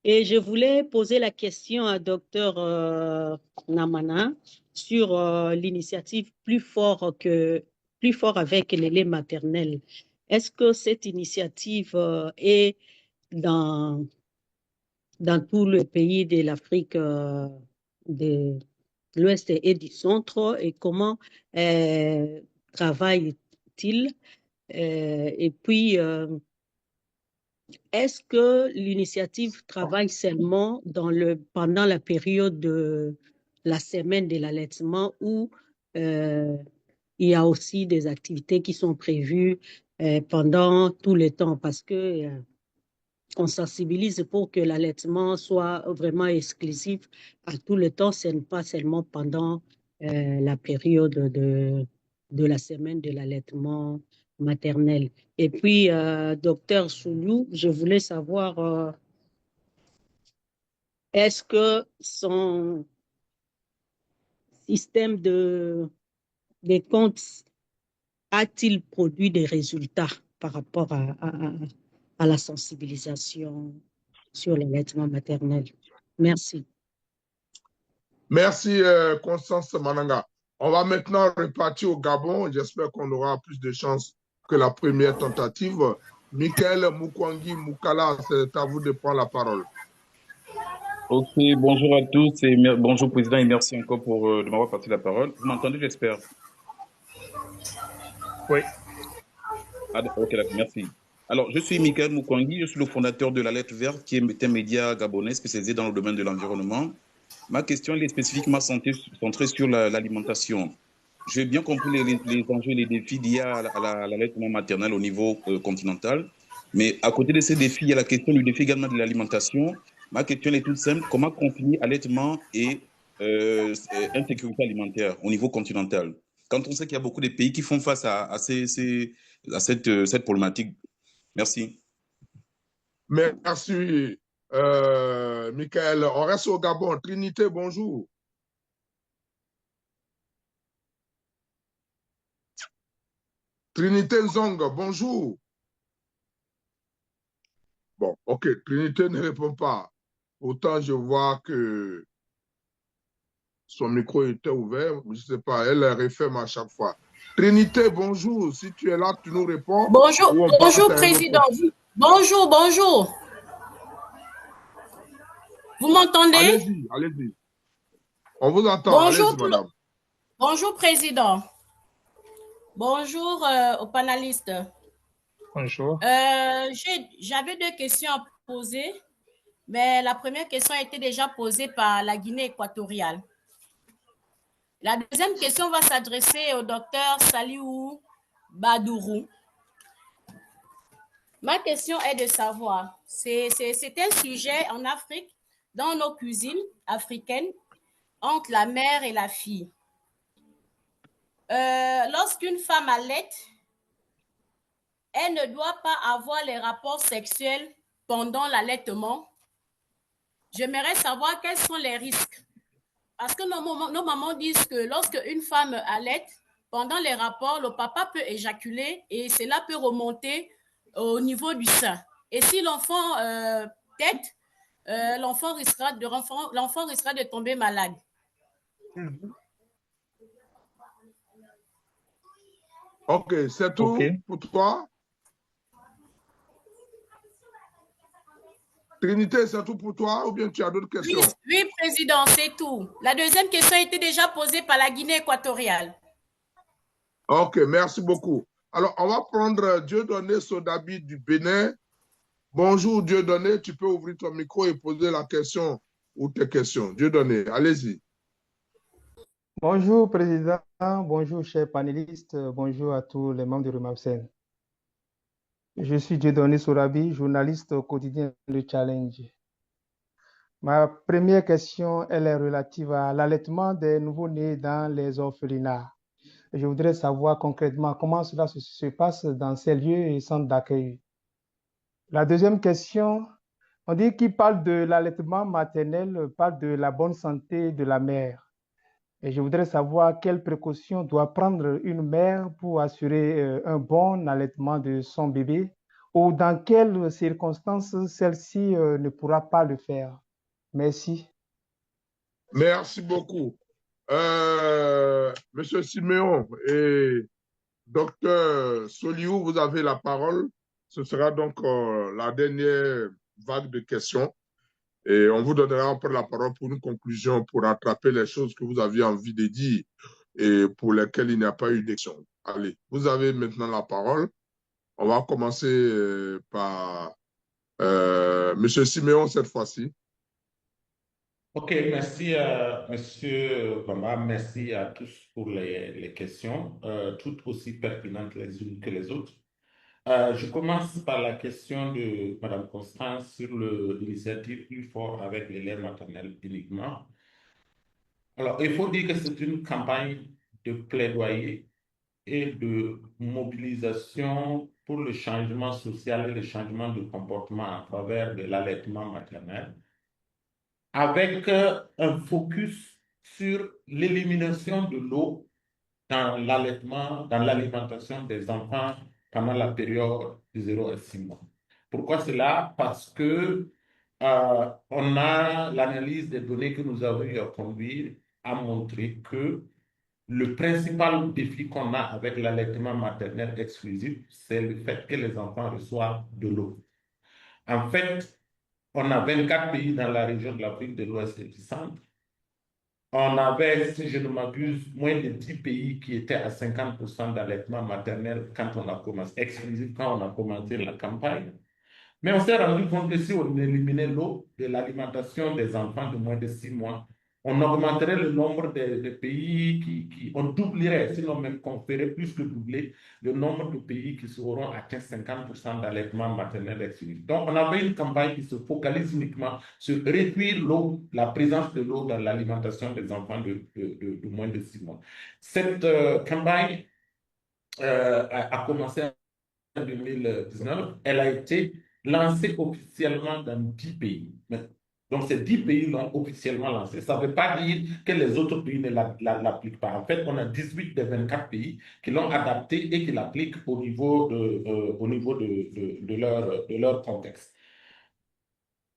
Et je voulais poser la question à Dr Namana sur l'initiative plus fort avec les laits maternels. Est-ce que cette initiative est dans tout le pays de l'Afrique de l'Ouest et du Centre, et comment travaille-t-il? Et puis, est-ce que l'initiative travaille seulement pendant la période de la semaine de l'allaitement, ou il y a aussi des activités qui sont prévues pendant tout le temps, parce que on sensibilise pour que l'allaitement soit vraiment exclusif à tout le temps, ce n'est pas seulement pendant la période de la semaine de l'allaitement maternel. Et puis, docteur Soulou, je voulais savoir, est-ce que son système de comptes a-t-il produit des résultats par rapport à la sensibilisation sur l'allaitement maternel? Merci. Merci Constance Mananga. On va maintenant repartir au Gabon. J'espère qu'on aura plus de chance que la première tentative. Michael Mukwangi Mukala, c'est à vous de prendre la parole. Ok, bonjour à tous et bonjour Président, et merci encore de m'avoir passé la parole. Vous m'entendez, j'espère? Oui. Ok, d'accord, merci. Alors, je suis Michael Mukwangi, je suis le fondateur de La Lettre Verte, qui est un média gabonais spécialisé dans le domaine de l'environnement. Ma question est spécifiquement centrée sur l'alimentation. J'ai bien compris les enjeux et les défis liés à l'allaitement maternel au niveau continental. Mais à côté de ces défis, il y a la question du défi également de l'alimentation. Ma question est toute simple. Comment concilier allaitement et insécurité alimentaire au niveau continental? Quand on sait qu'il y a beaucoup de pays qui font face à cette problématique. Merci. Merci Michael, on reste au Gabon. Trinité, bonjour. Trinité Nzong, bonjour. Bon, ok, Trinité ne répond pas. Autant je vois que son micro était ouvert, je ne sais pas, elle referme à chaque fois. Trinité, bonjour. Si tu es là, tu nous réponds. Bonjour, ou on passe bonjour à un Président. autre. Bonjour, bonjour. Vous m'entendez? Allez-y, allez-y. On vous entend. Bonjour, Allez-y, madame. Bonjour, Président. Bonjour aux panélistes. Bonjour. J'avais deux questions à poser, mais la première question a été déjà posée par la Guinée équatoriale. La deuxième question va s'adresser au docteur Saliou Badourou. Ma question est de savoir, c'est un sujet en Afrique, dans nos cuisines africaines, entre la mère et la fille. Lorsqu'une femme allaite, elle ne doit pas avoir les rapports sexuels pendant l'allaitement. J'aimerais savoir quels sont les risques. Parce que nos mamans disent que lorsque une femme allaite, pendant les rapports, le papa peut éjaculer et cela peut remonter au niveau du sein. Et si l'enfant tète, l'enfant risquera de tomber malade. Ok, c'est tout pour toi? Trinité, c'est tout pour toi ou bien tu as d'autres questions? Oui, Président, c'est tout. La deuxième question a été déjà posée par la Guinée équatoriale. Ok, merci beaucoup. Alors, on va prendre Dieudonné Sodabi du Bénin. Bonjour Dieudonné, tu peux ouvrir ton micro et poser la question ou tes questions. Dieudonné, allez-y. Bonjour Président, bonjour chers panélistes, bonjour à tous les membres du REMAPSEN. Je suis Dieudonné Sodabi, journaliste au quotidien Le Challenge. Ma première question, elle est relative à l'allaitement des nouveau-nés dans les orphelinats. Je voudrais savoir concrètement comment cela se passe dans ces lieux et centres d'accueil. La deuxième question, on dit qu'il parle de l'allaitement maternel, parle de la bonne santé de la mère. Et je voudrais savoir quelles précautions doit prendre une mère pour assurer un bon allaitement de son bébé ou dans quelles circonstances celle-ci ne pourra pas le faire. Merci. Merci beaucoup. Monsieur Siméon et Docteur Soliou, vous avez la parole. Ce sera donc la dernière vague de questions. Et on vous donnera après la parole pour une conclusion, pour rattraper les choses que vous aviez envie de dire et pour lesquelles il n'y a pas eu d'action. Allez, vous avez maintenant la parole. On va commencer par Monsieur Siméon cette fois-ci. Ok, merci à Monsieur Bamba, merci à tous pour les questions, toutes aussi pertinentes les unes que les autres. Je commence par la question de Mme Constance sur l'initiative Plus fort avec les lait maternels uniquement. Alors, il faut dire que c'est une campagne de plaidoyer et de mobilisation pour le changement social et le changement de comportement à travers de l'allaitement maternel, avec un focus sur l'élimination de l'eau dans l'allaitement, dans l'alimentation des enfants pendant la période de 0 à 6 mois. Pourquoi cela? Parce que on a l'analyse des données que nous avons eu à conduire a montré que le principal défi qu'on a avec l'allaitement maternel exclusif, c'est le fait que les enfants reçoivent de l'eau. En fait, on a 24 pays dans la région de l'Afrique de l'Ouest et du Centre. On avait, si je ne m'abuse, moins de 10 pays qui étaient à 50% d'allaitement maternel quand on a commencé, exclusif quand on a commencé la campagne. Mais on s'est rendu compte que si on éliminait l'eau de l'alimentation des enfants de moins de 6 mois, on augmenterait le nombre de pays on doublerait, sinon même qu'on ferait plus que doubler le nombre de pays qui seront atteint 50% d'allaitement maternel exclusif. Donc, on avait une campagne qui se focalise uniquement sur réduire l'eau, la présence de l'eau dans l'alimentation des enfants de moins de 6 mois. Cette campagne a commencé en 2019. Elle a été lancé officiellement dans 10 pays. Donc, ces 10 pays l'ont officiellement lancé. Ça ne veut pas dire que les autres pays ne l'appliquent pas. En fait, on a 18 des 24 pays qui l'ont adapté et qui l'appliquent au niveau de leur contexte.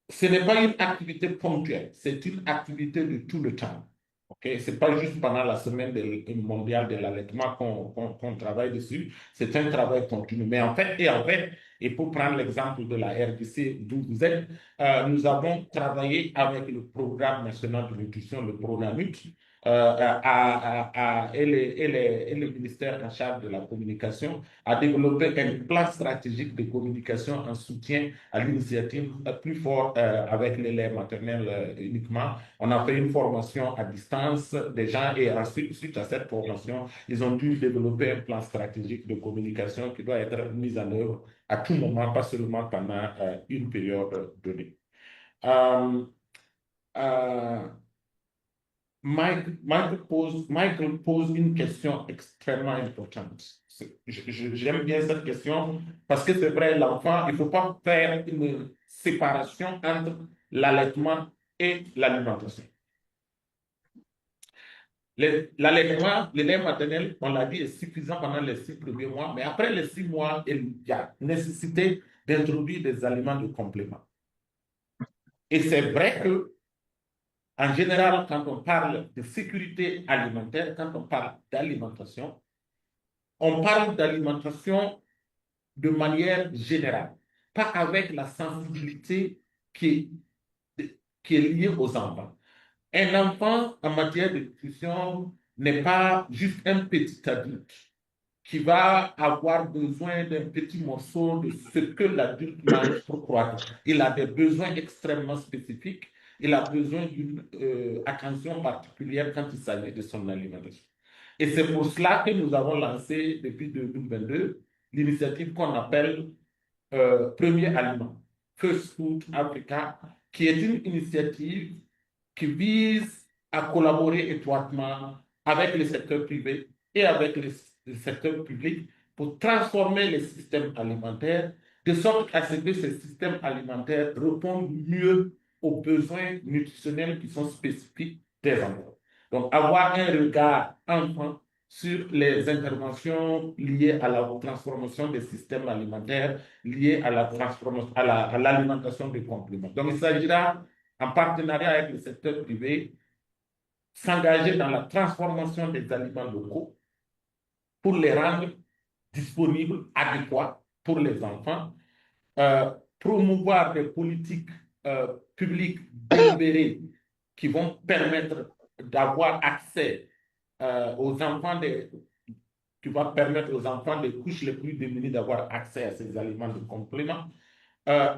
Ce n'est pas une activité ponctuelle, c'est une activité de tout le temps. Okay? Ce n'est pas juste pendant la semaine mondiale de l'allaitement qu'on travaille dessus, c'est un travail continu. Mais en fait, et pour prendre l'exemple de la RDC d'où vous êtes, nous avons travaillé avec le Programme national de nutrition, le PRONANUT, et le ministère en charge de la communication a développé un plan stratégique de communication en soutien à l'initiative plus fort avec les laits maternels uniquement. On a fait une formation à distance des gens et ensuite, suite à cette formation, ils ont dû développer un plan stratégique de communication qui doit être mis en œuvre à tout moment, pas seulement pendant une période donnée. Michael pose une question extrêmement importante. J'aime bien cette question parce que c'est vrai, l'enfant, il ne faut pas faire une séparation entre l'allaitement et l'alimentation. L'allaitement, le lait maternel, on l'a dit, est suffisant pendant les 6 premiers mois, mais après les 6 mois, il y a nécessité d'introduire des aliments de complément. Et c'est vrai que en général, quand on parle de sécurité alimentaire, quand on parle d'alimentation, on parle d'alimentation de manière générale, pas avec la sensibilité qui est liée aux enfants. Un enfant, en matière de nutrition, n'est pas juste un petit adulte qui va avoir besoin d'un petit morceau de ce que l'adulte mange pour croître. Il a des besoins extrêmement spécifiques. Il a besoin d'une attention particulière quand il s'agit de son alimentation. Et c'est pour cela que nous avons lancé depuis 2022 l'initiative qu'on appelle Premier Aliment, First Food Africa, qui est une initiative qui vise à collaborer étroitement avec le secteur privé et avec le secteur public pour transformer les systèmes alimentaires de sorte à ce que ces systèmes alimentaires répondent mieux aux besoins nutritionnels qui sont spécifiques des enfants. Donc, avoir un regard enfant sur les interventions liées à la transformation des systèmes alimentaires, liées à la transformation, à l'alimentation des compléments. Donc, il s'agira, en partenariat avec le secteur privé, s'engager dans la transformation des aliments locaux pour les rendre disponibles, adéquats pour les enfants, promouvoir des politiques publiques délibérées qui vont permettre d'avoir accès aux enfants qui va permettre aux enfants des couches les plus démunies d'avoir accès à ces aliments de complément,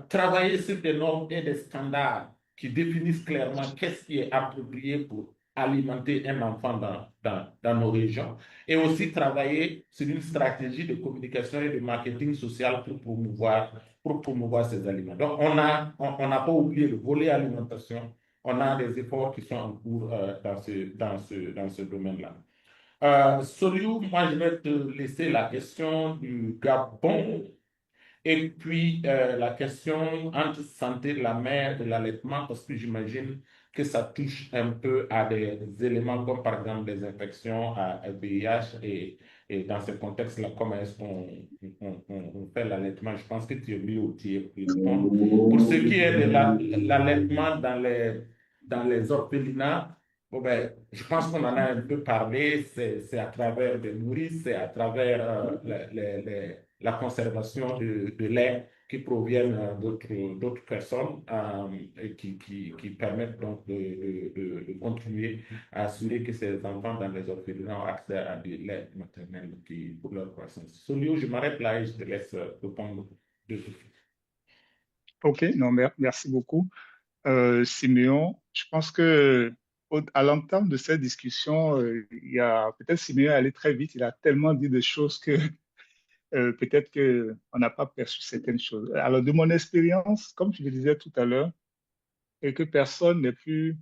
travailler sur des normes et des standards qui définissent clairement qu'est-ce qui est approprié pour alimenter un enfant dans nos régions, et aussi travailler sur une stratégie de communication et de marketing social pour promouvoir ces aliments. Donc, on n'a pas oublié le volet alimentation, on a des efforts qui sont en cours dans ce domaine-là. Soliou, moi, je vais te laisser la question du Gabon et puis la question entre santé de la mère et l'allaitement, parce que j'imagine que ça touche un peu à des éléments comme par exemple des infections à VIH et dans ce contexte-là, comment est-ce qu'on fait l'allaitement? Je pense que tu es mieux outillé pour répondre. Pour ce qui est de l'allaitement dans les orphelinats, bon ben, je pense qu'on en a un peu parlé, c'est à travers des nourrices, c'est à travers la conservation de lait qui proviennent d'autres personnes et qui permettent donc de continuer à assurer que ces enfants dans les orphelinats ont accès à du lait maternel pour leur croissance. Soliou, je m'arrête là et je te laisse répondre de suite. OK, non, merci beaucoup. Siméon, je pense que à l'entame de cette discussion, il y a peut-être Siméon est allé très vite, il a tellement dit de choses que peut-être qu'on n'a pas perçu certaines choses. Alors, de mon expérience, comme je le disais tout à l'heure, et que personne n'est plus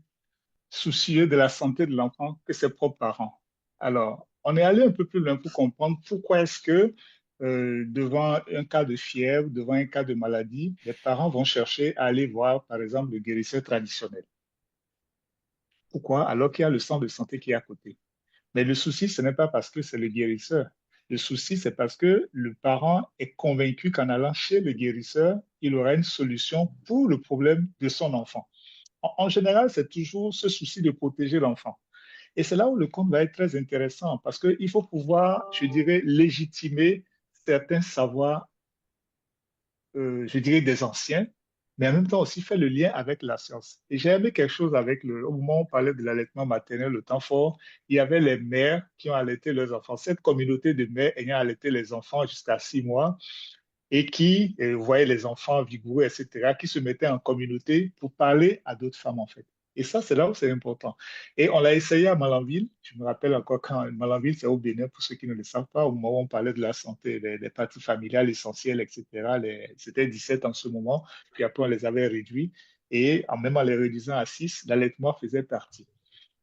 soucieux de la santé de l'enfant que ses propres parents. Alors, on est allé un peu plus loin pour comprendre pourquoi est-ce que devant un cas de fièvre, devant un cas de maladie, les parents vont chercher à aller voir, par exemple, le guérisseur traditionnel. Pourquoi? Alors qu'il y a le centre de santé qui est à côté. Mais le souci, ce n'est pas parce que c'est le guérisseur. Le souci, c'est parce que le parent est convaincu qu'en allant chez le guérisseur, il aura une solution pour le problème de son enfant. En général, c'est toujours ce souci de protéger l'enfant. Et c'est là où le conte va être très intéressant parce qu'il faut pouvoir, je dirais, légitimer certains savoirs, je dirais, des anciens, mais en même temps aussi faire le lien avec la science. Et j'ai aimé quelque chose au moment où on parlait de l'allaitement maternel, le temps fort, il y avait les mères qui ont allaité leurs enfants. Cette communauté de mères ayant allaité les enfants jusqu'à 6 mois et qui voyaient les enfants vigoureux, etc., qui se mettaient en communauté pour parler à d'autres femmes, en fait. Et ça, c'est là où c'est important. Et on l'a essayé à Malanville. Je me rappelle encore quand Malanville, c'est au Bénin, pour ceux qui ne le savent pas, au moment où on parlait de la santé, des parties familiales essentielles, etc. C'était 17 en ce moment, puis après on les avait réduits. Et même en les réduisant à 6, l'allaitement faisait partie.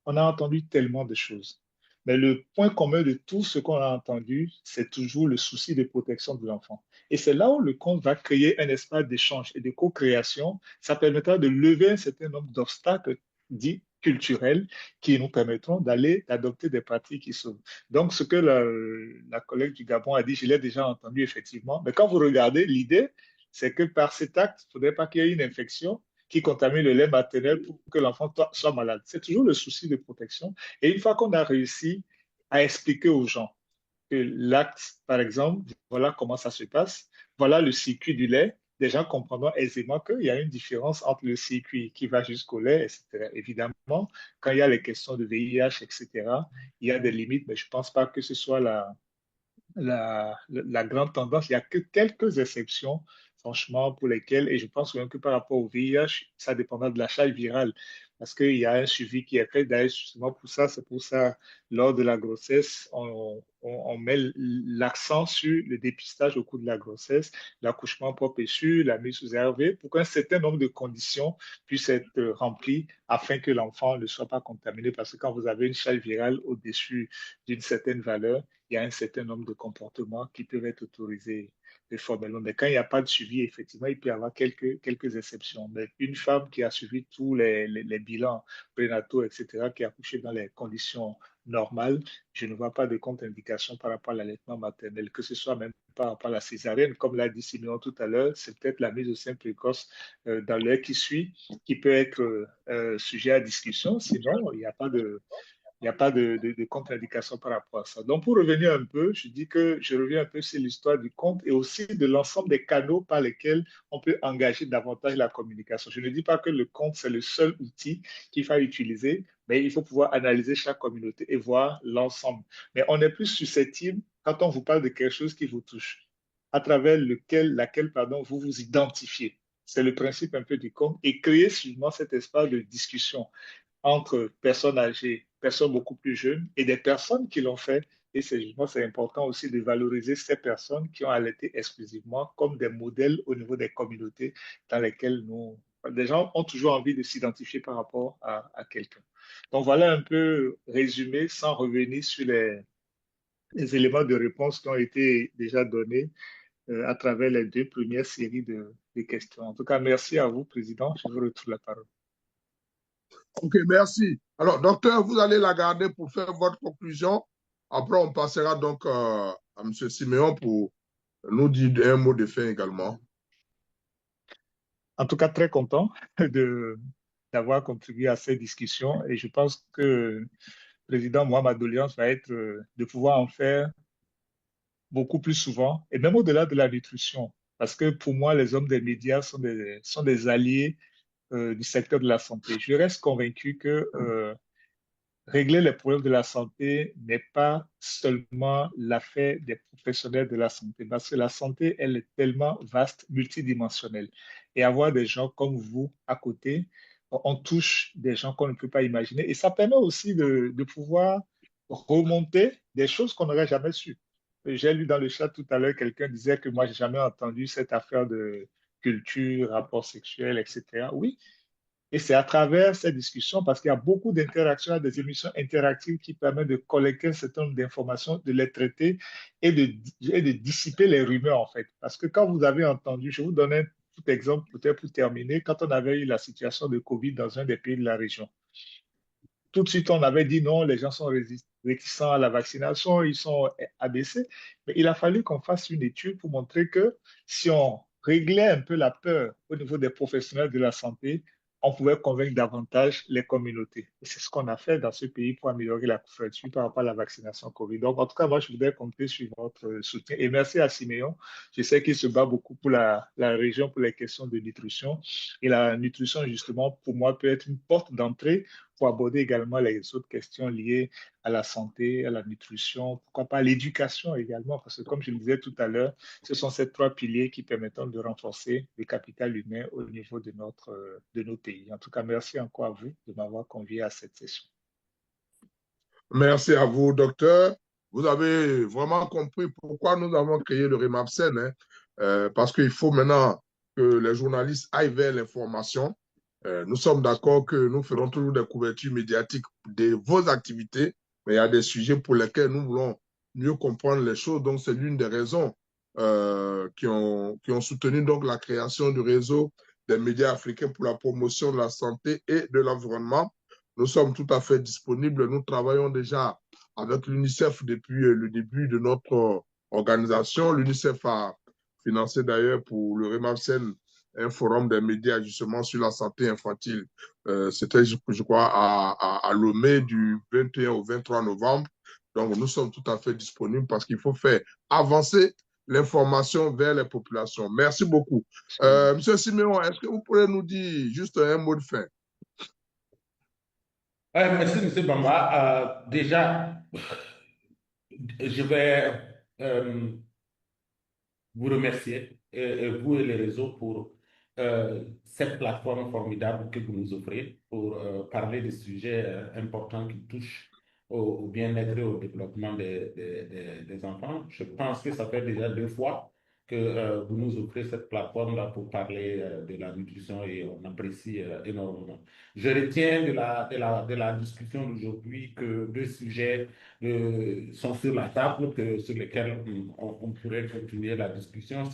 On a entendu tellement de choses. Mais le point commun de tout ce qu'on a entendu, c'est toujours le souci de protection de l'enfant. Et c'est là où le conte va créer un espace d'échange et de co-création. Ça permettra de lever un certain nombre d'obstacles dits culturels qui nous permettront d'adopter des pratiques qui sauvent. Donc, ce que la collègue du Gabon a dit, je l'ai déjà entendu effectivement. Mais quand vous regardez, l'idée, c'est que par cet acte, il ne faudrait pas qu'il y ait une infection qui contamine le lait maternel pour que l'enfant soit malade. C'est toujours le souci de protection. Et une fois qu'on a réussi à expliquer aux gens que l'acte, par exemple, voilà comment ça se passe, voilà le circuit du lait, les gens comprendront aisément qu'il y a une différence entre le circuit qui va jusqu'au lait, etc. Évidemment, quand il y a les questions de VIH, etc., il y a des limites, mais je ne pense pas que ce soit la grande tendance. Il n'y a que quelques exceptions, franchement, pour lesquelles, et je pense même que par rapport au VIH, ça dépendra de la charge virale, parce qu'il y a un suivi qui est fait. D'ailleurs, justement, c'est pour ça, lors de la grossesse, on met l'accent sur le dépistage au cours de la grossesse, l'accouchement propre et sûr, la mise sous ARV, pour qu'un certain nombre de conditions puissent être remplies afin que l'enfant ne soit pas contaminé, parce que quand vous avez une charge virale au-dessus d'une certaine valeur, il y a un certain nombre de comportements qui peuvent être autorisés formellement. Mais quand il n'y a pas de suivi, effectivement, il peut y avoir quelques exceptions. Mais une femme qui a suivi tous les bilans prénataux, etc., qui a accouché dans les conditions normales, je ne vois pas de contre-indication par rapport à l'allaitement maternel, que ce soit même par rapport à la césarienne. Comme l'a dit Siméon tout à l'heure, c'est peut-être la mise au sein précoce dans l'heure qui suit qui peut être sujet à discussion. Sinon, il n'y a pas de contre-indication par rapport à ça. Donc, pour revenir un peu, je reviens un peu sur l'histoire du conte et aussi de l'ensemble des canaux par lesquels on peut engager davantage la communication. Je ne dis pas que le conte, c'est le seul outil qu'il faut utiliser, mais il faut pouvoir analyser chaque communauté et voir l'ensemble. Mais on est plus susceptible quand on vous parle de quelque chose qui vous touche, à travers laquelle vous vous identifiez. C'est le principe un peu du conte et créer sûrement cet espace de discussion entre personnes âgées, personnes beaucoup plus jeunes et des personnes qui l'ont fait. Et c'est important aussi de valoriser ces personnes qui ont allaité exclusivement comme des modèles au niveau des communautés dans lesquelles les gens ont toujours envie de s'identifier par rapport à quelqu'un. Donc voilà un peu résumé sans revenir sur les éléments de réponse qui ont été déjà donnés à travers les 2 premières séries de questions. En tout cas, merci à vous, Président. Je vous retrouve la parole. OK, merci. Alors, docteur, vous allez la garder pour faire votre conclusion. Après, on passera donc à M. Siméon pour nous dire un mot de fin également. En tout cas, très content d'avoir contribué à cette discussion et je pense que le président, moi, ma doléance va être de pouvoir en faire beaucoup plus souvent et même au-delà de la nutrition. Parce que pour moi, les hommes des médias sont des alliés du secteur de la santé. Je reste convaincu que régler les problèmes de la santé n'est pas seulement l'affaire des professionnels de la santé, parce que la santé, elle est tellement vaste, multidimensionnelle. Et avoir des gens comme vous à côté, on touche des gens qu'on ne peut pas imaginer. Et ça permet aussi de pouvoir remonter des choses qu'on n'aurait jamais su. J'ai lu dans le chat tout à l'heure, quelqu'un disait que moi, j'ai jamais entendu cette affaire de culture, rapport sexuel, etc. Oui, Et c'est à travers ces discussions, parce qu'il y a beaucoup d'interactions, des émissions interactives qui permettent de collecter un certain nombre d'informations, de les traiter et de dissiper les rumeurs, en fait. Parce que quand vous avez entendu, je vous donne un petit exemple peut-être pour terminer, quand on avait eu la situation de Covid dans un des pays de la région, tout de suite, on avait dit non, les gens sont réticents à la vaccination, ils sont abaissés. Mais il a fallu qu'on fasse une étude pour montrer que si on réglait un peu la peur au niveau des professionnels de la santé, on pouvait convaincre davantage les communautés. Et c'est ce qu'on a fait dans ce pays pour améliorer la couverture par rapport à la vaccination Covid. Donc, en tout cas, moi, je voudrais compter sur votre soutien. Et merci à Siméon. Je sais qu'il se bat beaucoup pour la région, pour les questions de nutrition. Et la nutrition, justement, pour moi, peut être une porte d'entrée pour aborder également les autres questions liées à la santé, à la nutrition, pourquoi pas à l'éducation également, parce que comme je le disais tout à l'heure, ce sont ces trois piliers qui permettent de renforcer le capital humain au niveau de nos pays. En tout cas, merci encore à vous de m'avoir convié à cette session. Merci à vous, docteur. Vous avez vraiment compris pourquoi nous avons créé le REMAPSEN, hein, parce qu'il faut maintenant que les journalistes aillent vers l'information. Nous sommes d'accord que nous ferons toujours des couvertures médiatiques de vos activités, mais il y a des sujets pour lesquels nous voulons mieux comprendre les choses. Donc, c'est l'une des raisons qui ont soutenu donc la création du réseau des médias africains pour la promotion de la santé et de l'environnement. Nous sommes tout à fait disponibles. Nous travaillons déjà avec l'UNICEF depuis le début de notre organisation. L'UNICEF a financé d'ailleurs pour le REMAPSEN un forum des médias justement sur la santé infantile. C'était, je crois, à Lomé du 21 au 23 novembre. Donc, nous sommes tout à fait disponibles parce qu'il faut faire avancer l'information vers les populations. Merci beaucoup. Monsieur Siméon, est-ce que vous pourrez nous dire juste un mot de fin? Merci, M. Bamba. Déjà, je vais vous remercier, vous et les réseaux, pour cette plateforme formidable que vous nous offrez pour parler des sujets importants qui touchent au bien-être et au développement des enfants. Je pense que ça fait déjà 2 fois que vous nous offrez cette plateforme-là pour parler de la nutrition et on apprécie énormément. Je retiens de la discussion d'aujourd'hui que 2 sujets sont sur la table, sur lesquels on pourrait continuer la discussion.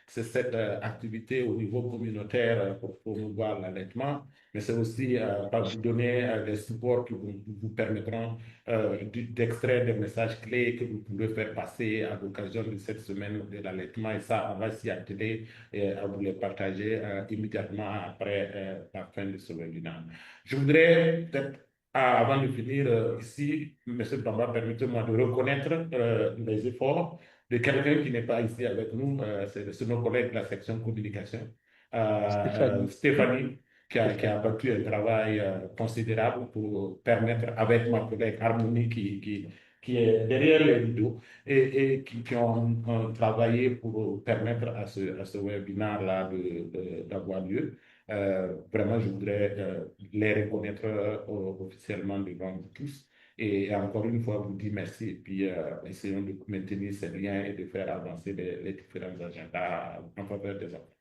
C'est cette activité au niveau communautaire pour promouvoir l'allaitement, mais c'est aussi vous donner des supports qui vous permettront d'extraire des messages clés que vous pouvez faire passer à l'occasion de cette semaine de l'allaitement. Et ça, on va s'y atteler et à vous les partager immédiatement après la fin de ce webinaire. Je voudrais peut-être, avant de finir ici, M. Bamba, permettez-moi de reconnaître les efforts de quelqu'un qui n'est pas ici avec nous, c'est nos collègues de la section communication, Stéphanie, qui a battu un travail considérable pour permettre, avec ma collègue Harmonie, qui est derrière les rideaux, et qui ont travaillé pour permettre à ce webinaire-là d'avoir lieu. Vraiment, je voudrais les reconnaître officiellement devant vous tous. Et encore une fois, vous dire merci et puis essayons de maintenir ces liens et de faire avancer les différents agendas en faveur des enfants.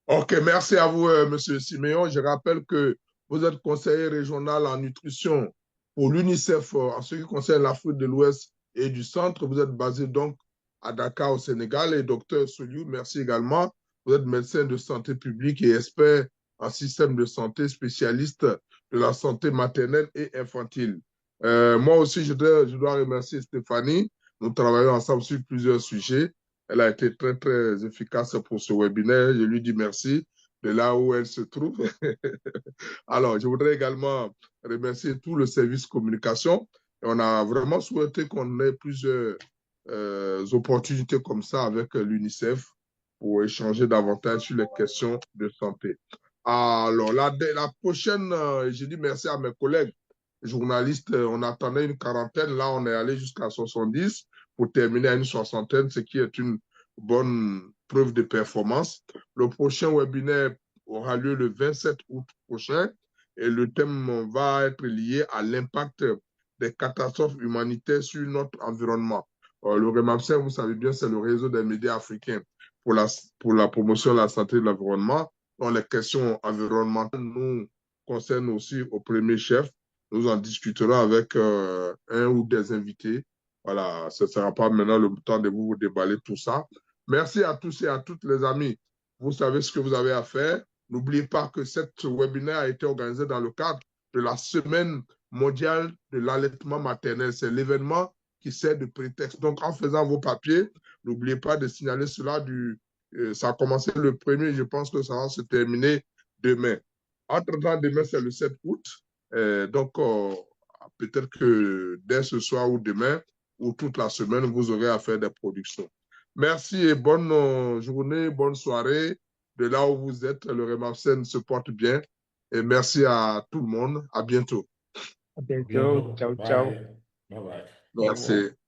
OK, merci à vous, Monsieur Siméon. Je rappelle que vous êtes conseiller régional en nutrition pour l'UNICEF en ce qui concerne l'Afrique de l'Ouest et du Centre. Vous êtes basé donc à Dakar, au Sénégal. Et docteur Soliou, merci également. Vous êtes médecin de santé publique et expert en système de santé, spécialiste de la santé maternelle et infantile. Moi aussi, je dois remercier Stéphanie. Nous travaillons ensemble sur plusieurs sujets. Elle a été très, très efficace pour ce webinaire. Je lui dis merci de là où elle se trouve. Alors, je voudrais également remercier tout le service communication. Et on a vraiment souhaité qu'on ait plusieurs opportunités comme ça avec l'UNICEF pour échanger davantage sur les questions de santé. Alors, la prochaine, je dis merci à mes collègues journalistes. On attendait une quarantaine. Là, on est allé jusqu'à 70 pour terminer à une 60aine, ce qui est une bonne preuve de performance. Le prochain webinaire aura lieu le 27 août prochain et le thème va être lié à l'impact des catastrophes humanitaires sur notre environnement. Le REMAPSEN, vous savez bien, c'est le réseau des médias africains pour la promotion de la santé et de l'environnement. Donc, les questions environnementales nous concernent aussi au premier chef. Nous en discuterons avec un ou des invités. Voilà, ce ne sera pas maintenant le temps de vous déballer tout ça. Merci à tous et à toutes les amis. Vous savez ce que vous avez à faire. N'oubliez pas que cette webinaire a été organisé dans le cadre de la Semaine mondiale de l'allaitement maternel. C'est l'événement qui sert de prétexte. Donc, en faisant vos papiers, n'oubliez pas de signaler cela. Ça a commencé le 1er, je pense que ça va se terminer demain. Entre-temps, demain, c'est le 7 août. Donc, peut-être que dès ce soir ou demain, ou toute la semaine, vous aurez à faire des productions. Merci et bonne journée, bonne soirée. De là où vous êtes, le Remapsen se porte bien. Et merci à tout le monde. À bientôt. À bientôt. Ciao, ciao. Bye bye. Merci.